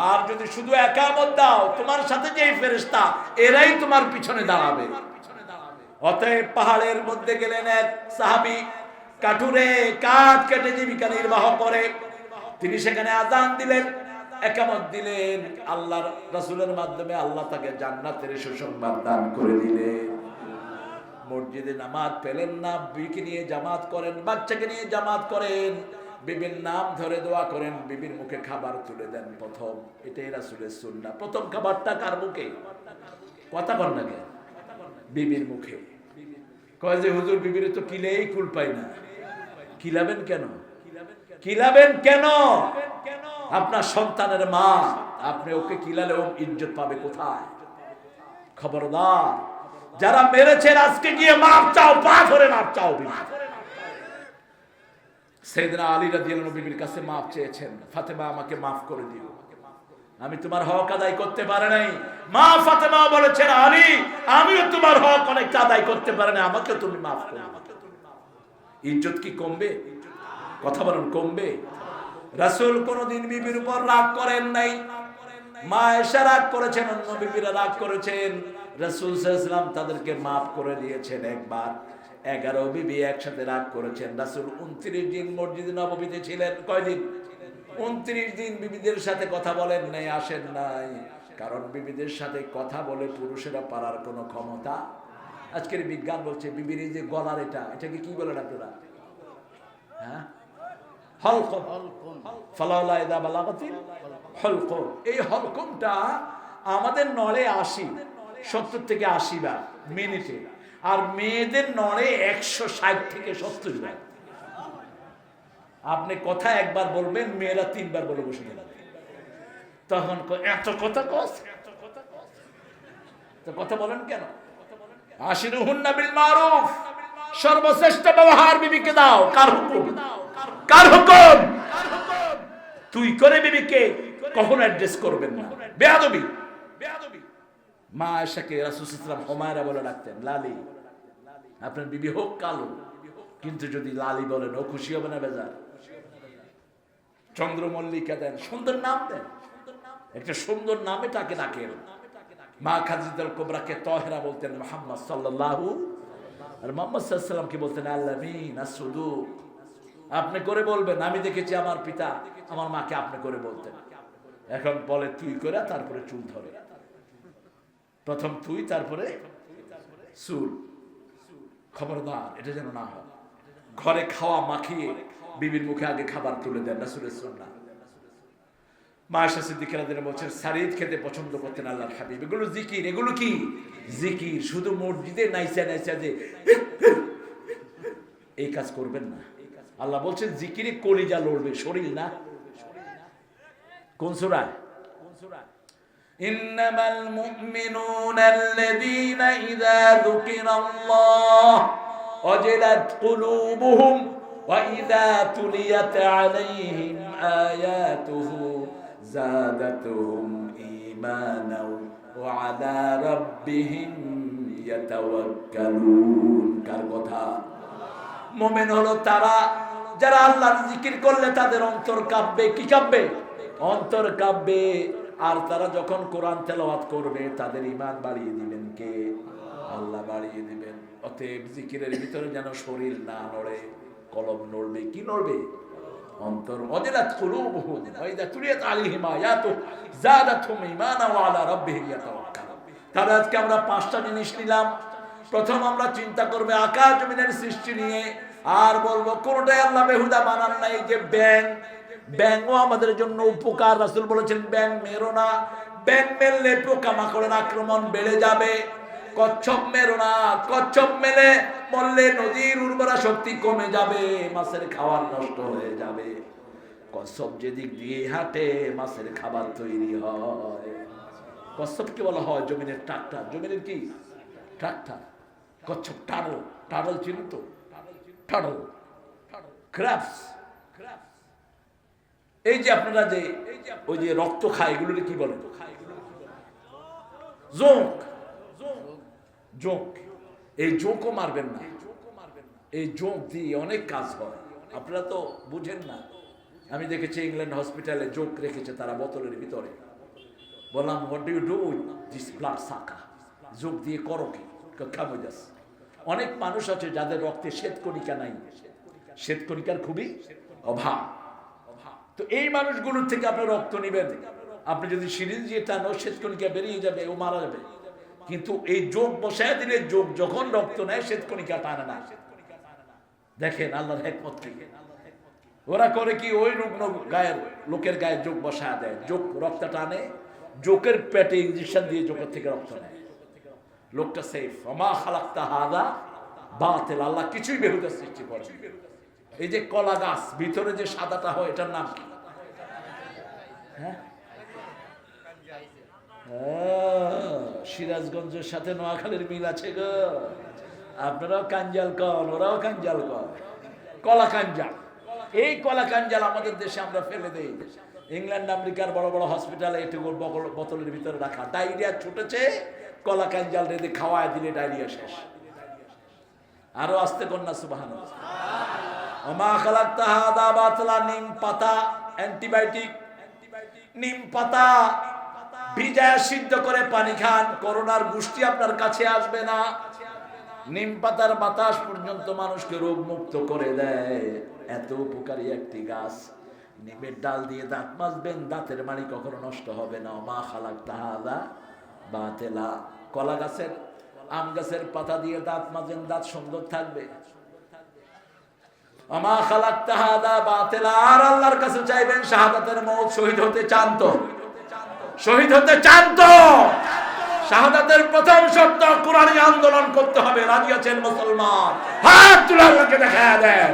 আর যদি শুধু একামত দাও, তোমার সাথে যে ফেরেশতা এরাই তোমার পিছনে দাঁড়াবে। অতএব পাহাড়ের মধ্যে গেলেন এক সাহাবী, কাঠুরে কাঠ কেটে জীবিকা নির্বাহ করে। তিনি সেখানে আজান দিলেন, একামত দিলেন, আল্লাহর রাসূলের মাধ্যমে আল্লাহ তাকে জান্নাতের সুসংবাদ দান করে দিলেন। মসজিদে নামাজ পেলেন না, বিবিকে নিয়ে জামাত করেন, বাচ্চাকে নিয়ে জামাত করেন, বিবির নাম ধরে দোয়া করেন, বিবির মুখে খাবার তুলে দেন প্রথম। এটাই রাসূলের সুন্নাহ। প্রথম খাবারটা কার মুখে? কথা বল না কেন? বিবির মুখে। কয় যে হুজুর, বিবির তো কিলেই কুল পাই না। কিলাবেন কেন? কিলাবেন কেন? আপনার সন্তানের মা, আপনি ওকে কিলালেও ইজ্জত পাবে কোথায়? খবরদার, যারা মেরেছেন আজকে গিয়ে মাপ চাও, পা ধরে মাপ চাও। সাইয়েদনা আলী রাদিয়াল্লাহু আনহু বিবির কাছে মাপ চেয়েছেন, ফাতেমা আমাকে মাফ করে দিও, আমি তোমার হক আদায় করতে পারি নাই। মা ফাতেমা বলেছেন, আলী আমিও তোমার হক অনেক আদায় করতে পারি না, আমাকে তুমি মাফ করো। ইজ্জত কি কমবে? কথা বলুন, কমবে? রাসূল কোনদিন বিবির উপর রাগ করেন নাই। মা আয়েশা রাগ করেছেন, অন্য বিবিরা রাগ করেছেন, রাসূল সাল্লাল্লাহু আলাইহি ওয়াসাল্লাম তাদেরকে মাফ করে দিয়েছেন একবার। 11 বিবি একসাথে রাগ করেছেন। রাসূল 29 দিন মসজিদে নববীতে ছিলেন। কয়দিন? 29 দিন বিবিদের সাথে কথা বলেন নাই, আসেন নাই। কারণ বিবিদের সাথে কথা বলে পুরুষেরা পারার কোনো ক্ষমতা। আজকের বিজ্ঞান বলছে বিবির এই যে গলার এটাকে কি বলেন আপনারা? হ্যাঁ, হলকম। ফালাউলা ইযা বালাগাতিল হলকম। এই হলকমটা আমাদের নড়ে 70 থেকে 80 বার মিনিটে, আর মেয়েদের নড়ে 160 থেকে 70 বার। আপনি কথা একবার বলবেন, মেয়েরা 3 বার বলে বসে যাবে। তখন এত কথা কস, তো কথা বলেন কেন? আশিরুহুন্না বিল মারুফ, সর্বশ্রেষ্ঠ ব্যবহার বিবিকে দাও। কার হুকুম? কার হুকুম? তুই করে বিবিকে কখনো অ্যাড্রেস করবেন না, বেয়াদবি। মা আয়েশাকে রাসূল সাল্লাল্লাহু আলাইহি ওয়াসাল্লাম হুমায়রা বলে ডাকতেন, লালি। আপনার বিবি হোক কালো, কিন্তু যদি লালি বলেন ও খুশি হবে না? বেজার। চন্দ্রমল্লিকা দেন, সুন্দর নাম দেন, একটা সুন্দর নামে তাকে ডাকেন। মা খাদিজাতুল কুবরাকে তাহেরা বলতেন মুহাম্মদ সাল্লাল্লাহু, আর মুহাম্মদ সাল্লাল্লাহু আলাইহি ওয়াসাল্লাম কি বলতেন? আল-আমিন আস-সুদুক। আপনি করে বলবেন। আমি দেখেছি আমার পিতা আমার মাকে আপনি করে বলতেন। এখন বলে তুই করে, তারপরে চুল ধরে। প্রথম তুই, তারপরে চুল। খবরদার, এটা যেন না হয়। ঘরে খাওয়া মাখিয়ে বিবির মুখে আগে খাবার তুলে দেন, রাসূলের সুন্নাহ। মা আয়েশা সিদ্দিকা রাদিয়াল্লাহু আনহা বলছেন, সারিদ খেতে পছন্দ করতেন আল্লাহর হাবিব। এগুলো জিকির। এগুলো কি জিকির? শুধু মসজিদে নাইসা নাইসা যে এই কাজ করবেন না। আল্লাহ বলছেন জিকিরে কলিজা লড়বে, শরীর না। কোন সূরা? ইন্নামাল মুমিনুনা আল্লাযীনা ইযা যুকিরাল্লাহ ওয়াজিলাত কুলুবুহুম ওয়া ইযা তুলিয়াত আলাইহিম আয়াতুহু যাদাতুহুম ঈমানাও ওয়া আলা রাব্বিহিম ইয়াতাওয়াক্কালুন। কার কথা? মুমিন হলো তারা যারা আল্লাহর জিকির করলে তাদের অন্তর কাঁপবে। কি কাঁপবে? অন্তর কাঁপবে। আর তারা যখন কোরআন তেলাওয়াত করবে তাদের ঈমান বাড়িয়ে দিবেন কে? আল্লাহ বাড়িয়ে দিবেন। অতএব জিকিরের ভিতরে যেন শরীর না নড়ে, কলব নড়বে। কি নড়বে? অন্তর। ওয়াজিলাত কুলুবুহুম ওয়া ইযা তুলিয়াত আলাইহিম আয়াতু যাদাতুহুম ঈমানা ওয়া আলা রাব্বিহিম ইয়াতাওয়াক্কালুন। তাহলে আজকে আমরা 5টা জিনিস নিলাম। প্রথম আমরা চিন্তা করবে আকাশ জমিনের সৃষ্টি নিয়ে, আর বলবো কোনটাই আল্লাহ বেহুদা বানান নাই। যে ব্যাঙও আমাদের জন্য উপকার। রাসূল বলেছেন ব্যাঙ মেরো না, ব্যাং মেললে পোকামাকড়ের আক্রমণ বেড়ে যাবে। কচ্ছপ মেরো না, কচ্ছপ মেলে মরলে নদীর উর্বরা শক্তি কমে যাবে, মাছের খাবার নষ্ট হয়ে যাবে। কচ্ছপ যেদিক দিয়ে হাঁটে মাছের খাবার তৈরি হয়। কচ্ছপকে বলা হয় জমিনের ট্রাক্টর। জমিনের কি ট্রাক্টর? কচ্ছপ টারল, টারল চিনি তো? টারল, ক্র্যাবস। এই যে আপনারা যে ওই যে রক্ত খায় এগুলোকে কি বলে? জোঁক। জোঁক। এই জোঁকও মারবেন না। এই জোঁক দিয়ে অনেক কাজ হয়, আপনারা তো বুঝেন না। আমি দেখেছি ইংল্যান্ড হসপিটালে জোঁক রেখেছে তারা বোতলের ভিতরে। বললাম what do you do with this blood sucker? জোঁক দিয়ে করো কি? কামুজাস। অনেক মানুষ আছে যাদের রক্তে শ্বেতকণিকা নাই, শ্বেতকণিকার খুবই অভাব। তো এই মানুষগুলোর থেকে আপনি রক্ত নেবেন, আপনি যদি সিরিঞ্জ দিয়ে টানো শ্বেতকণিকা বেরিয়ে যাবে, ও মারা যাবে। কিন্তু এই যোগ বসায় দিলে যোগ যখন রক্ত নেয় শ্বেতকণিকা টানে না। দেখেন আল্লাহর হিকমত কি। ওরা করে কি, ওই রুগ্ন গায়ের লোকের গায়ে যোগ বসায় দেয়, যোগ রক্ত টানে, যোগের পেটে ইঞ্জেকশন দিয়ে যোগের থেকে রক্ত নেয়, লোকটা সেফ। আমা খালাক্তা হাদা বাতিল, আল্লাহ কিছুই বেহুদা সৃষ্টি করে। এই যে কলা গাছ ভিতরে যে সাদাটা হয় এটার নাম কি? সিরাজগঞ্জের সাথে নোয়াখালীর মিল আছে গো। আপনারাও কাঞ্জাল কন, ওরাও কাঞ্জাল কন, কলা কাঞ্জাল। এই কলা কাঞ্জাল আমাদের দেশে আমরা ফেলে দেই। ইংল্যান্ড আমেরিকার বড় বড় হসপিটালে এটুকু বোতলের ভিতরে রাখা। ডায়রিয়া ছুটেছে, কলা কাঞ্জাল রেঁধে খাওয়ায় দিলে ডায়রিয়া শেষ। আরো আসতে কন্যা সুবহানাল্লাহ। ওমা খালাকতা হাদা বাতলা। নিম পাতা অ্যান্টিবায়োটিক। নিম পাতা ভিজায় সিদ্ধ করে পানি খান, করোনার গোষ্ঠী আপনার কাছে আসবে না। নিম পাতার বাতাস পর্যন্ত মানুষকে রোগ মুক্ত করে দেয়, এত উপকারী একটি গাছ। নিমের ডাল দিয়ে দাঁত মাজবেন, দাঁতের মাড়ি কখনো নষ্ট হবে না। মা খালাকতা হাদা বাতিলা। কলা গাছের, আম গাছের পাতা দিয়ে দাঁত মাজেন, দাঁত সুন্দর থাকবে। আমা খালাকতা হাদা বাতিলা। আর আল্লাহর কাছে চাইবেন শাহাদাতের মওত। শহীদ হতে চান তো? শহীদ হতে চান তো? শাহাদাতের প্রথম শর্ত কোরআনী আন্দোলন করতে হবে। রাজি আছেন মুসলমান? হাত তুলে আল্লাহকে দেখা দেন।